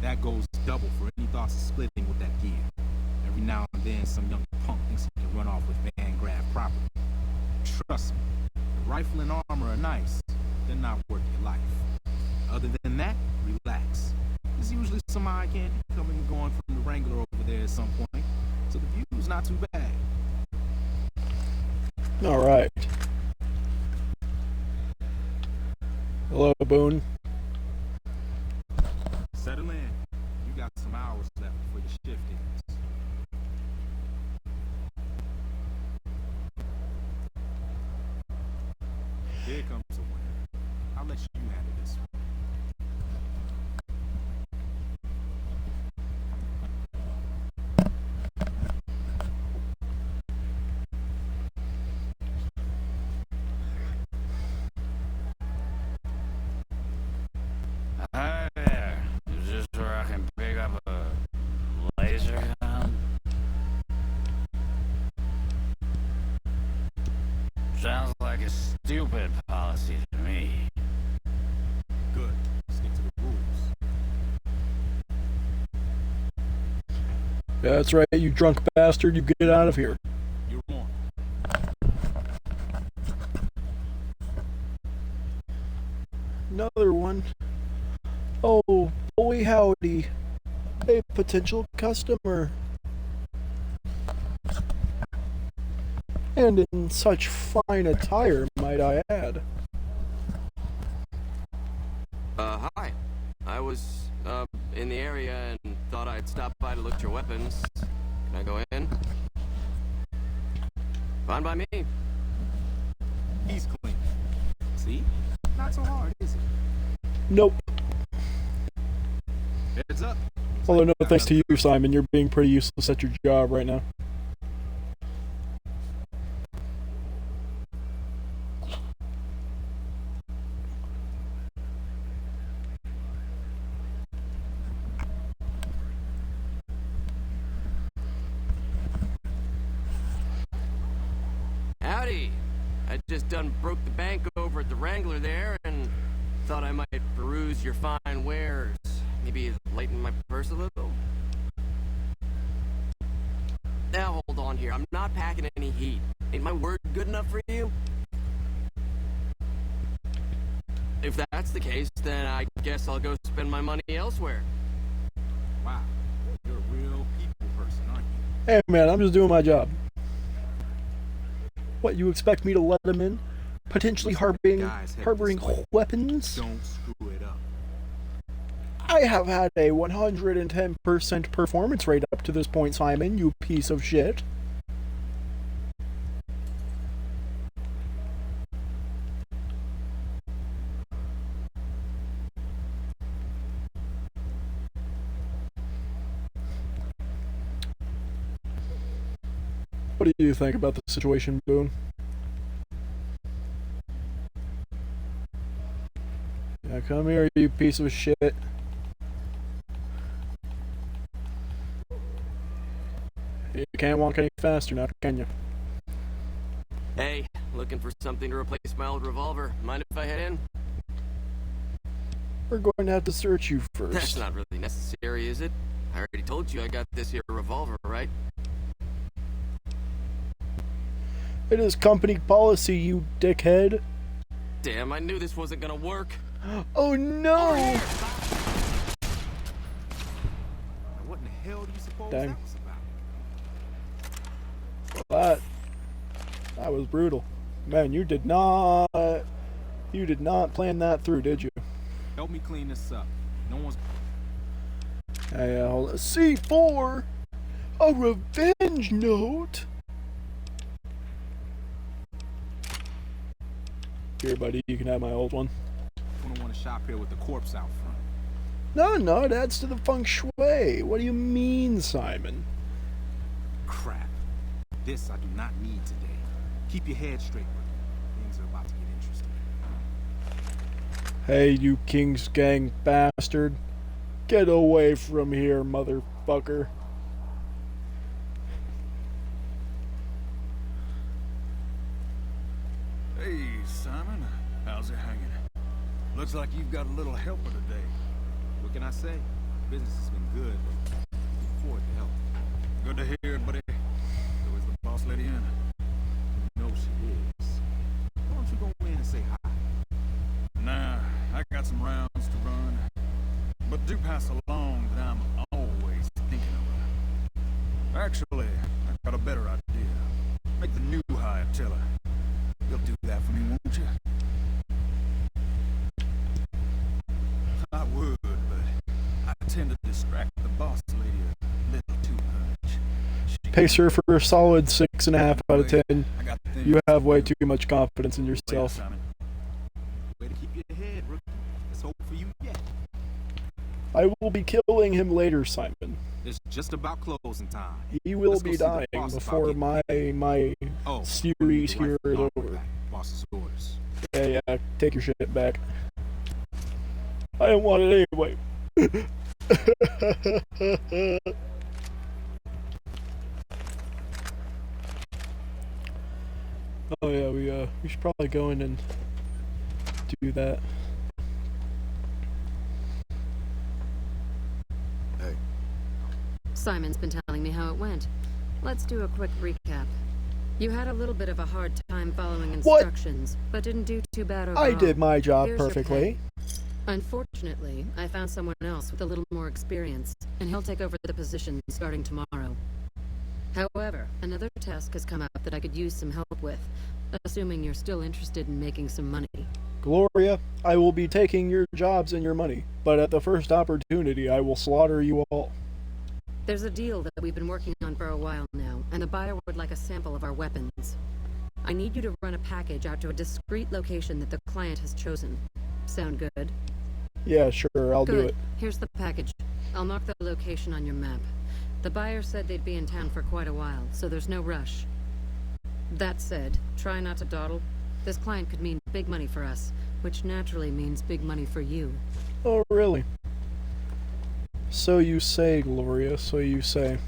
That goes double for any thoughts of splitting with that gear. Every now and then, some young punk thinks he can run off with Van Graff property. Trust me, the rifle and armor are nice. They're not worth your life. Other than that, relax. There's usually some eye candy coming and going from the Wrangler over there at some point, so the view's not too bad. All right. Hello, Boone. Settle in. You got some hours left before the shift ends. Here comes the one. I'll let you handle this one. Hi there. Is this where I can pick up a laser gun? Sounds like a stupid policy to me. Good. Stick to the rules. Yeah, that's right, you drunk bastard. You get out of here. You're on. Another one. Oh, boy howdy. A potential customer. And in such fine attire, might I add. Hi. I was, in the area and thought I'd stop by to look at your weapons. Can I go in? Fine by me. He's clean. See? Not so hard, is it? Nope. Heads up. Although no thanks to you, Simon, you're being pretty useless at your job right now. Howdy. I just done broke the bank over at the Wrangler there and thought I might peruse your fine wares. Maybe lighten my purse a little. Now hold on here. I'm not packing any heat. Ain't my word good enough for you? If that's the case, then I guess I'll go spend my money elsewhere. Wow. You're a real people person, aren't you? Hey man, I'm just doing my job. What, you expect me to let him in? Potentially harboring weapons? Don't screw it up. I have had a 110% performance rate up to this point, Simon, you piece of shit. What do you think about the situation, Boone? Yeah, come here, you piece of shit. You can't walk any faster now, can you? Hey, looking for something to replace my old revolver. Mind if I head in? We're going to have to search you first. That's not really necessary, is it? I already told you I got this here revolver, right? It is company policy, you dickhead. Damn, I knew this wasn't gonna work. Oh no! What in the hell do you suppose Dang. that was about? Well, that was brutal. Man, you did not plan that through, did you? Help me clean this up. No one's... Hey, hold on. C4! A revenge note? Here, buddy, you can have my old one. I don't want to shop here with the corpse out front. No, it adds to the feng shui. What do you mean, Simon? Crap. This I do not need today. Keep your head straight, brother. Things are about to get interesting. Hey, you King's Gang bastard. Get away from here, motherfucker. Hey, Simon. How's it hanging? Looks like you've got a little helper today. What can I say? Business has been good, but I can afford the help. Good to hear it, buddy. So is the boss lady in? You know she is. Why don't you go in and say hi? Nah, I got some rounds to run. But do pass along that I'm always thinking of her. Actually, I've got a better idea. Make the new hire tell her. You'll do that for me, won't you? I would, but I tend to distract the boss lady a little too much. Pace her for a solid 6.5 out of 10. You have way too much confidence in yourself. Way to keep your head, rookie. Let's hope for you yet. I will be killing him later, Simon. It's just about closing time. He will Let's be go see the dying boss before about my series here is over. Boss's orders. Yeah, take your shit back. I didn't want it anyway. Oh yeah, we should probably go in and do that. Hey. Simon's been telling me how it went. Let's do a quick recap. You had a little bit of a hard time following instructions, but didn't do too bad overall. I did my job Here's your perfectly. pay. Unfortunately, I found someone else with a little more experience, and he'll take over the position starting tomorrow. However, another task has come up that I could use some help with, assuming you're still interested in making some money. Gloria, I will be taking your jobs and your money, but at the first opportunity, I will slaughter you all. There's a deal that we've been working on for a while now, and the buyer would like a sample of our weapons. I need you to run a package out to a discreet location that the client has chosen. Sound good? Yeah, sure, I'll do it. Here's the package. I'll mark the location on your map. The buyer said they'd be in town for quite a while, so there's no rush. That said, try not to dawdle. This client could mean big money for us, which naturally means big money for you. Oh, really? So you say, Gloria, so you say.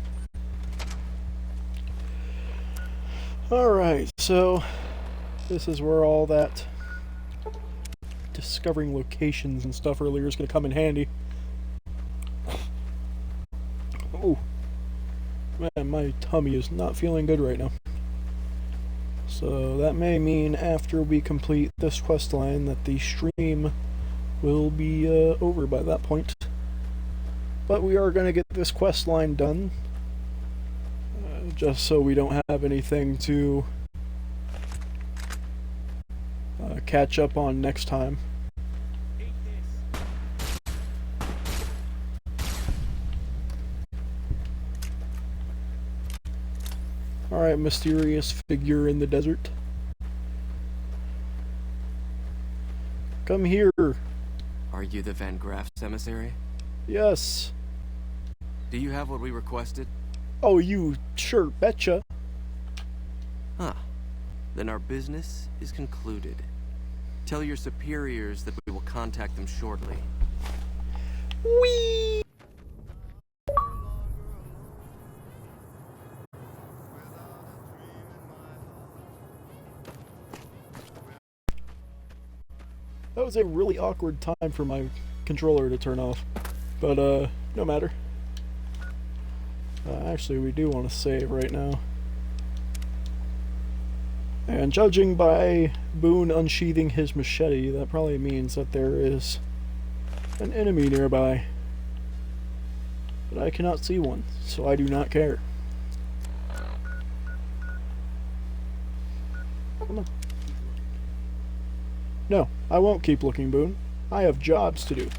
Alright, so this is where all that discovering locations and stuff earlier is going to come in handy. Oh, man, my tummy is not feeling good right now. So that may mean after we complete this quest line that the stream will be over by that point. But we are going to get this quest line done, just so we don't have anything to catch up on next time. Alright, mysterious figure in the desert. Come here. Are you the Van Graff's emissary? Yes. Do you have what we requested? Oh, you sure betcha. Huh. Then our business is concluded. Tell your superiors that we will contact them shortly. Whee! That was a really awkward time for my controller to turn off, but no matter. Actually, we do want to save right now. And judging by Boone unsheathing his machete, that probably means that there is an enemy nearby. But I cannot see one, so I do not care. Come on. No, I won't keep looking, Boone. I have jobs to do.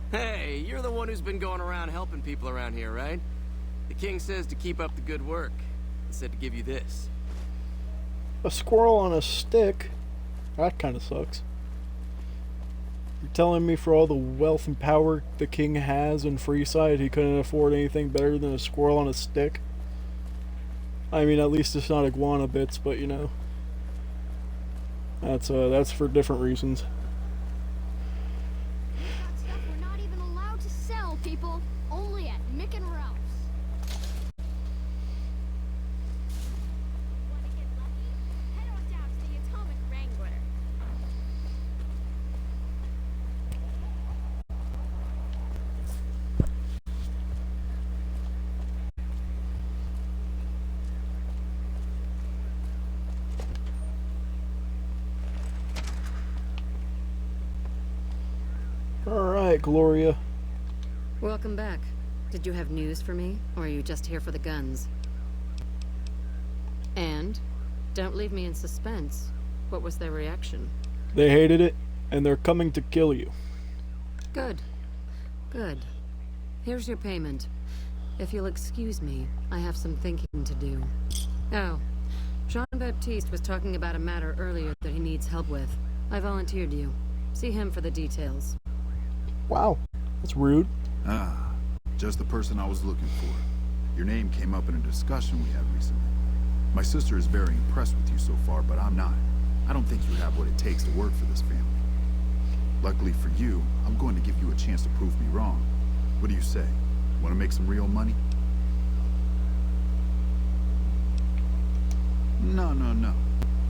Hey, you're the one who's been going around helping people around here, right? The king says to keep up the good work. He said to give you this. A squirrel on a stick? That kind of sucks. You're telling me for all the wealth and power the king has in Freeside, he couldn't afford anything better than a squirrel on a stick? I mean, at least it's not iguana bits, but you know. That's for different reasons. People only at Mick and Ralph's. Want to get lucky? Head on down to the Atomic Wrangler. Alright, Gloria. Welcome back. Did you have news for me, or are you just here for the guns? And don't leave me in suspense. What was their reaction? They hated it, and they're coming to kill you. Good. Good. Here's your payment. If you'll excuse me, I have some thinking to do. Oh, Jean-Baptiste was talking about a matter earlier that he needs help with. I volunteered you. See him for the details. Wow, that's rude. Ah, just the person I was looking for. Your name came up in a discussion we had recently. My sister is very impressed with you so far, but I'm not. I don't think you have what it takes to work for this family. Luckily for you, I'm going to give you a chance to prove me wrong. What do you say? Want to make some real money? No.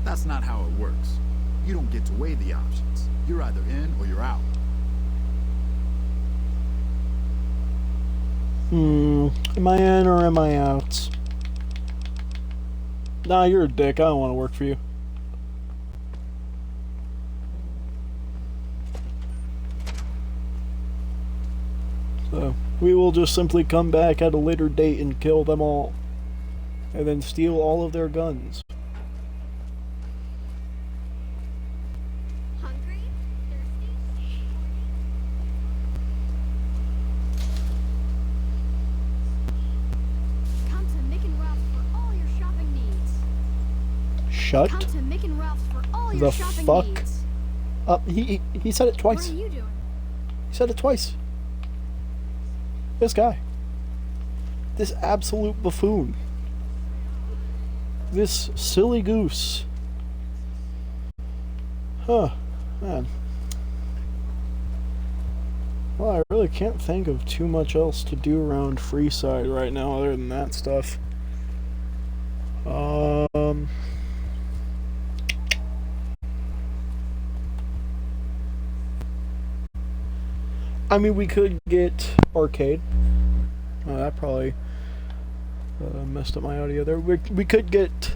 That's not how it works. You don't get to weigh the options. You're either in or you're out. Am I in or am I out? Nah, you're a dick. I don't want to work for you. So, we will just simply come back at a later date and kill them all. And then steal all of their guns. Shut Come to Mick and Ralph's for all the your shopping fuck needs. up. He said it twice. What are you doing? He said it twice. This guy. This absolute buffoon. This silly goose. Huh. Man. Well, I really can't think of too much else to do around Freeside right now other than that stuff. I mean, we could get arcade. That probably messed up my audio there. We could get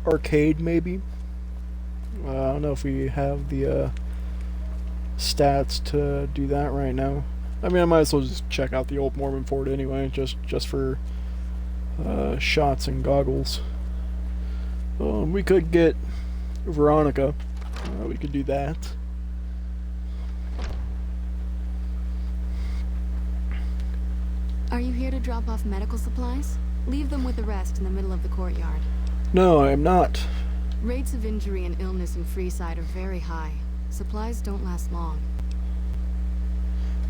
arcade, maybe. I don't know if we have the stats to do that right now. I mean, I might as well just check out the old Mormon Fort anyway, just for shots and goggles. We could get Veronica. We could do that. Are you here to drop off medical supplies? Leave them with the rest in the middle of the courtyard. No, I am not. Rates of injury and illness in Freeside are very high. Supplies don't last long.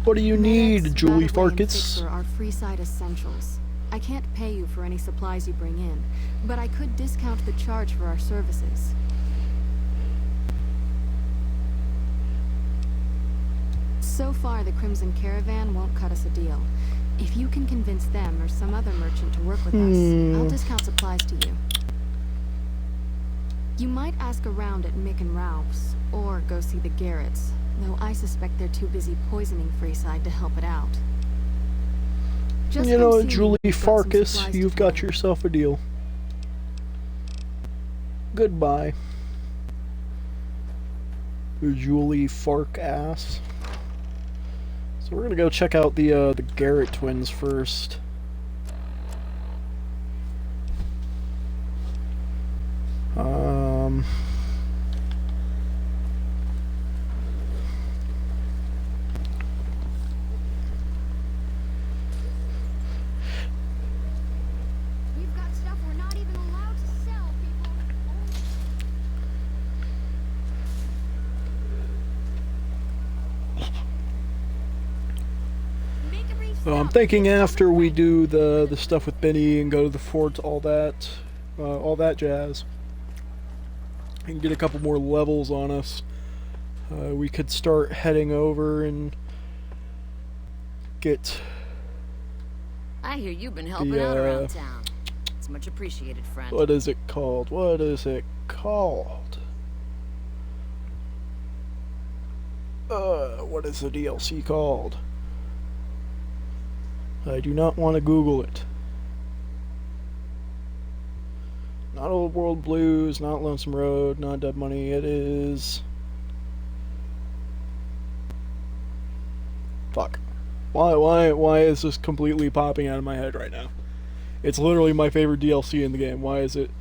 What do you need, Julie Farkets? Are Freeside essentials. I can't pay you for any supplies you bring in, but I could discount the charge for our services. So far, the Crimson Caravan won't cut us a deal. If you can convince them or some other merchant to work with us, I'll discount supplies to you. You might ask around at Mick and Ralph's, or go see the Garretts, though I suspect they're too busy poisoning Freeside to help it out. Just you know, come see me Julie when you've got some Farkas, supplies you've to got carry. yourself a deal. Goodbye. Julie Fark ass. So we're gonna go check out the Garrett twins first. We've got stuff we're not even allowed to sell, people. So I'm thinking after we do the stuff with Benny and go to the fort, all that jazz, and get a couple more levels on us, we could start heading over and get. I hear you've been helping out around town. It's much appreciated, friend. What is it called? What is it called? What is the DLC called? I do not want to Google it. Not Old World Blues, not Lonesome Road, not Dead Money. It is... Fuck. Why is this completely popping out of my head right now? It's literally my favorite DLC in the game. Why is it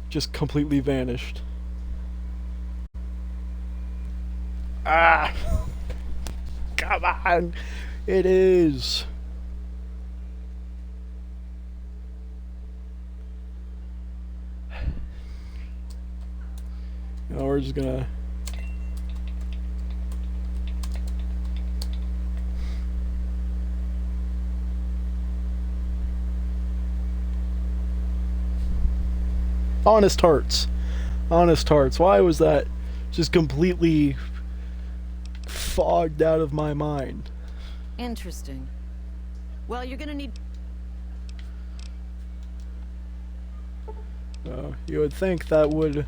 just completely vanished? Ah! Come on! It is! No, we're just gonna... Honest Hearts. Honest Hearts. Why was that just completely fogged out of my mind? Interesting. Well, you're gonna need... You would think that would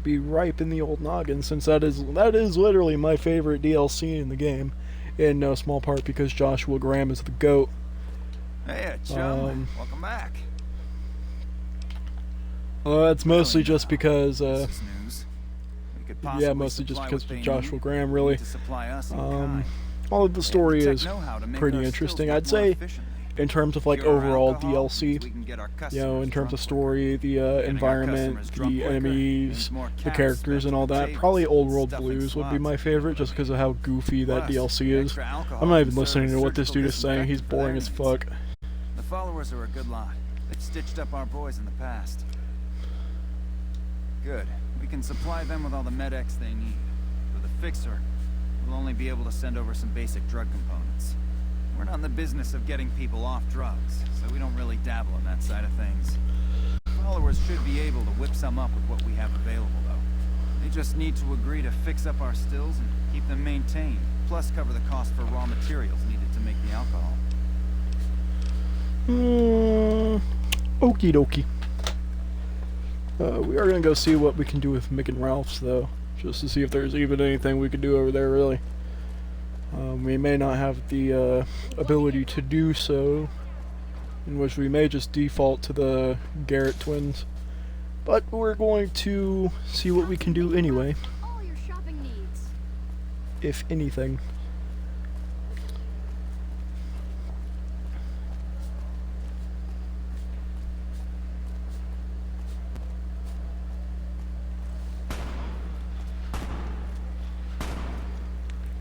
be ripe in the old noggin, since that is literally my favorite DLC in the game, in no small part because Joshua Graham is the GOAT. Hey, chum. Welcome back. Well, that's mostly just because, yeah, mostly just because of Joshua Graham, really. All of the story is pretty interesting. I'd say, in terms of, like, overall DLC, you know, in terms of story, the environment, the enemies, the characters, and all that, probably Old World Blues would be my favorite, just because of how goofy that DLC is. I'm not even listening to what this dude is saying. He's boring as fuck. The followers are a good lot. They've stitched up our boys in the past. Good. We can supply them with all the med-X they need. For the fixer, we'll only be able to send over some basic drug components. We're not in the business of getting people off drugs, so we don't really dabble in that side of things. Followers should be able to whip some up with what we have available, though. They just need to agree to fix up our stills and keep them maintained, plus cover the cost for raw materials needed to make the alcohol. Okie dokie. We are going to go see what we can do with Mick and Ralph's, though, just to see if there's even anything we could do over there, really. We may not have the ability to do so, in which we may just default to the Garrett twins. But we're going to see what we can do anyway, if anything.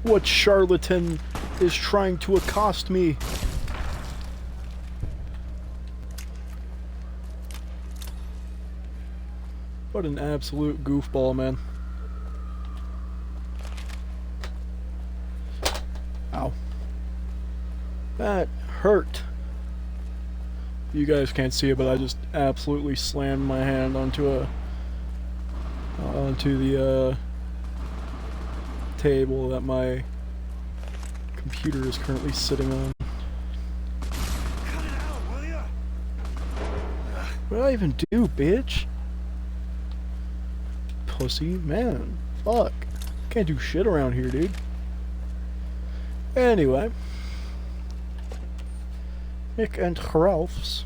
What charlatan is trying to accost me? What an absolute goofball, man. Ow. That hurt. You guys can't see it, but I just absolutely slammed my hand onto the table that my computer is currently sitting on. Cut it out, will ya? What did I even do, bitch? Pussy, man. Fuck. Can't do shit around here, dude. Anyway. Mick and Ralph's.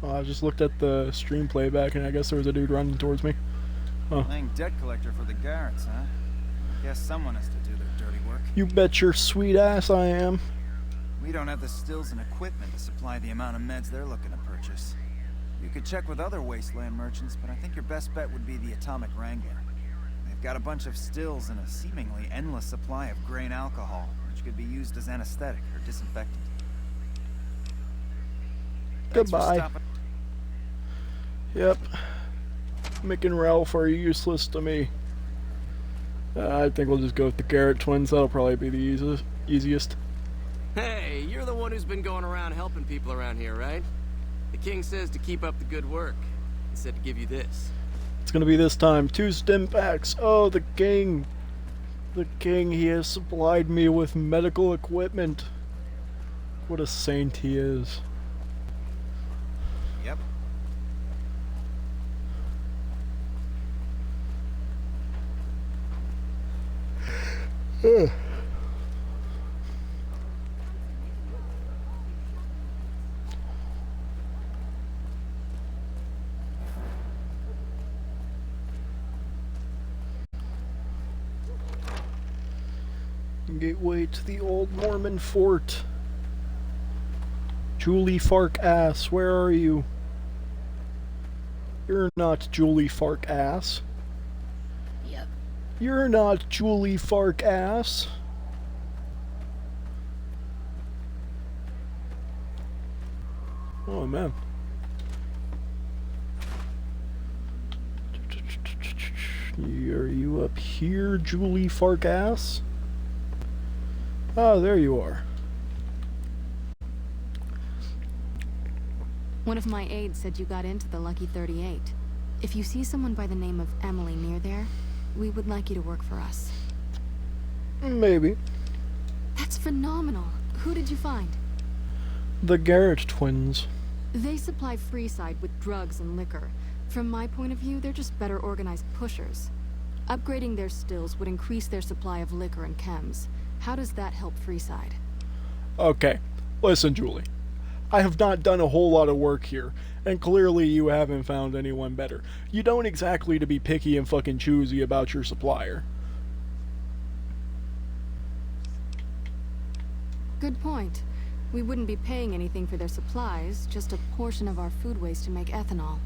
I just looked at the stream playback and I guess there was a dude running towards me. Playing debt collector for the Garretts, huh? Guess someone has to do their dirty work. You bet your sweet ass I am. We don't have the stills and equipment to supply the amount of meds they're looking to purchase. You could check with other wasteland merchants, but I think your best bet would be the Atomic Wrangler. They've got a bunch of stills and a seemingly endless supply of grain alcohol, which could be used as anesthetic or disinfectant. Goodbye. Yep. Mick and Ralph are useless to me. I think we'll just go with the Garrett twins. That'll probably be the easiest. Hey, you're the one who's been going around helping people around here, right? The king says to keep up the good work. He said to give you this. It's gonna be this time. 2 stim packs. Oh, the king. The king, he has supplied me with medical equipment. What a saint he is. Yep. Ugh. Gateway to the old Mormon fort. Julie Fark Ass, where are you? You're not Julie Fark Ass. Yep. You're not Julie Fark Ass. Oh man. Are you up here, Julie Fark Ass? Oh, there you are. One of my aides said you got into the Lucky 38. If you see someone by the name of Emily near there, we would like you to work for us. Maybe. That's phenomenal. Who did you find? The Garrett twins. They supply Freeside with drugs and liquor. From my point of view, they're just better organized pushers. Upgrading their stills would increase their supply of liquor and chems. How does that help Freeside? Okay, listen, Julie. I have not done a whole lot of work here, and clearly you haven't found anyone better. You don't exactly to be picky and fucking choosy about your supplier. Good point. We wouldn't be paying anything for their supplies, just a portion of our food waste to make ethanol.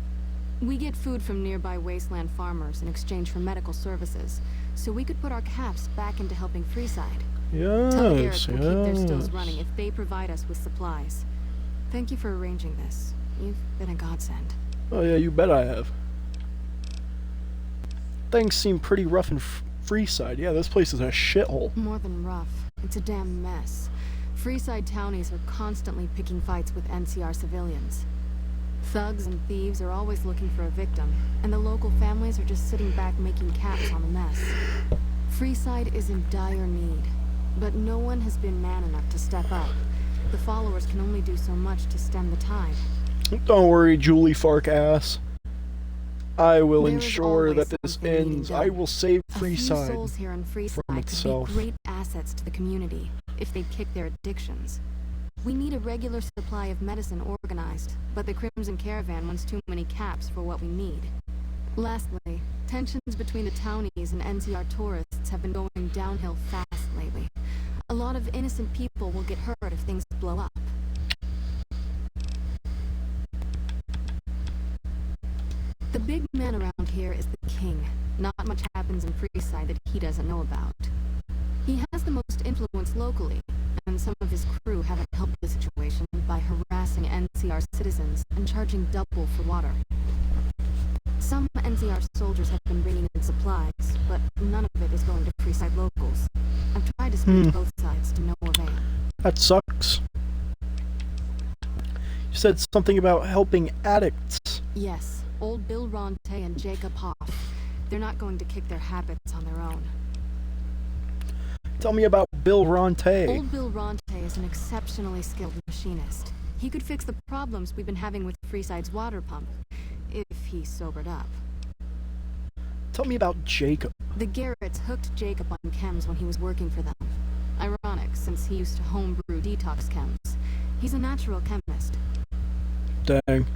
We get food from nearby wasteland farmers in exchange for medical services, so we could put our caps back into helping Freeside. Yes, Tell the Garretts we'll keep their stills running if they provide us with supplies. Thank you for arranging this. You've been a godsend. Oh yeah, you bet I have. Things seem pretty rough in Freeside. Yeah, this place is a shithole. More than rough. It's a damn mess. Freeside townies are constantly picking fights with NCR civilians. Thugs and thieves are always looking for a victim, and the local families are just sitting back making caps on the mess. Freeside is in dire need, but no one has been man enough to step up. The followers can only do so much to stem the tide. Don't worry, Julie Fark Ass. I will There is ensure always that this something needing ends. done. I will save A few Freeside souls here in Freeside from could itself. be great assets to the community if they kick their addictions. We need a regular supply of medicine organized, but the Crimson Caravan wants too many caps for what we need. Lastly, tensions between the townies and NCR tourists have been going downhill fast lately. A lot of innocent people will get hurt if things blow up. The big man around here is the king. Not much happens in Freeside that he doesn't know about. He has the most influence locally, and some of his crew haven't helped the situation by harassing NCR citizens and charging double for water. Some NCR soldiers have been bringing in supplies, but none of it is going to Freeside locals. I've tried to speak to both sides to no avail. That sucks. You said something about helping addicts. Yes, old Bill Ronte and Jacob Hoff. They're not going to kick their habits on their own. Tell me about Bill Ronte. Old Bill Ronte is an exceptionally skilled machinist. He could fix the problems we've been having with Freeside's water pump, if he sobered up. Tell me about Jacob. The Garretts hooked Jacob on chems when he was working for them. Ironic, since he used to homebrew detox chems. He's a natural chemist. Dang.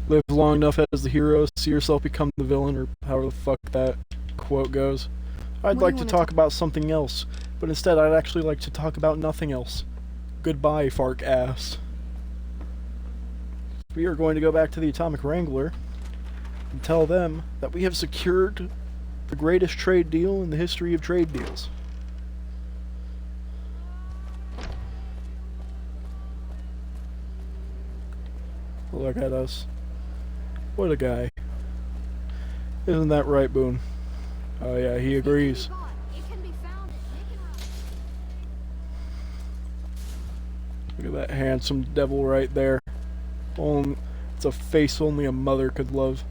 Live long enough as the hero, see yourself become the villain, or however the fuck that quote goes. I'd like to talk about something else, but instead I'd actually like to talk about nothing else. Goodbye, Fark ass. We are going to go back to the Atomic Wrangler and tell them that we have secured the greatest trade deal in the history of trade deals. Look at us. What a guy. Isn't that right, Boone? Oh yeah, he agrees. Look at that handsome devil right there. It's a face only a mother could love.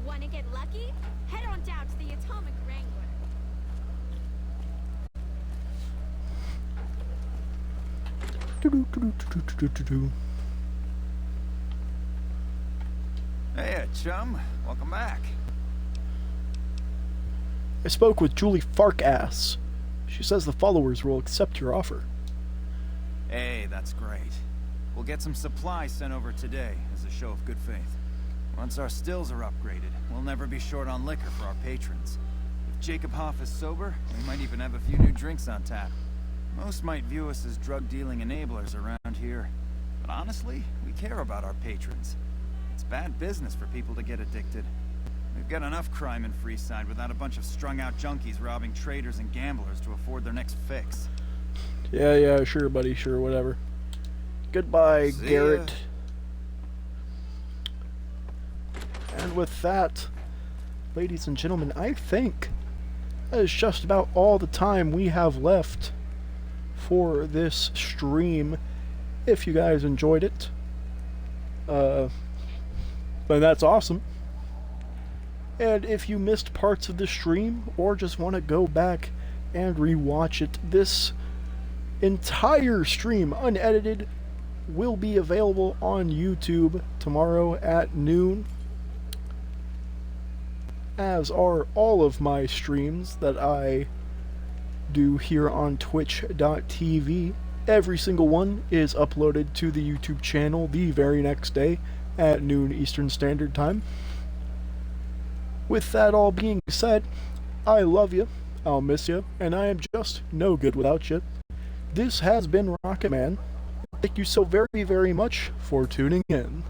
Wanna get lucky? Head on down to the Atomic Wrangler. Hey, chum. Welcome back. I spoke with Julie Farkass. She says the followers will accept your offer. Hey, that's great. We'll get some supplies sent over today as a show of good faith. Once our stills are upgraded, we'll never be short on liquor for our patrons. If Jacob Hoff is sober, we might even have a few new drinks on tap. Most might view us as drug-dealing enablers around here. But honestly, we care about our patrons. It's bad business for people to get addicted. We've got enough crime in Freeside without a bunch of strung-out junkies robbing traders and gamblers to afford their next fix. Yeah, sure, buddy, sure, whatever. Goodbye, See Garrett. ya. And with that, ladies and gentlemen, I think that is just about all the time we have left for this stream. If you guys enjoyed it, then that's awesome. And if you missed parts of the stream or just want to go back and rewatch it, this entire stream, unedited, will be available on YouTube tomorrow at noon, as are all of my streams that I do here on twitch.tv. Every single one is uploaded to the YouTube channel the very next day at noon Eastern Standard Time. With that all being said, I love you, I'll miss you, and I am just no good without you. This has been Rocketman. Thank you so very, very much for tuning in.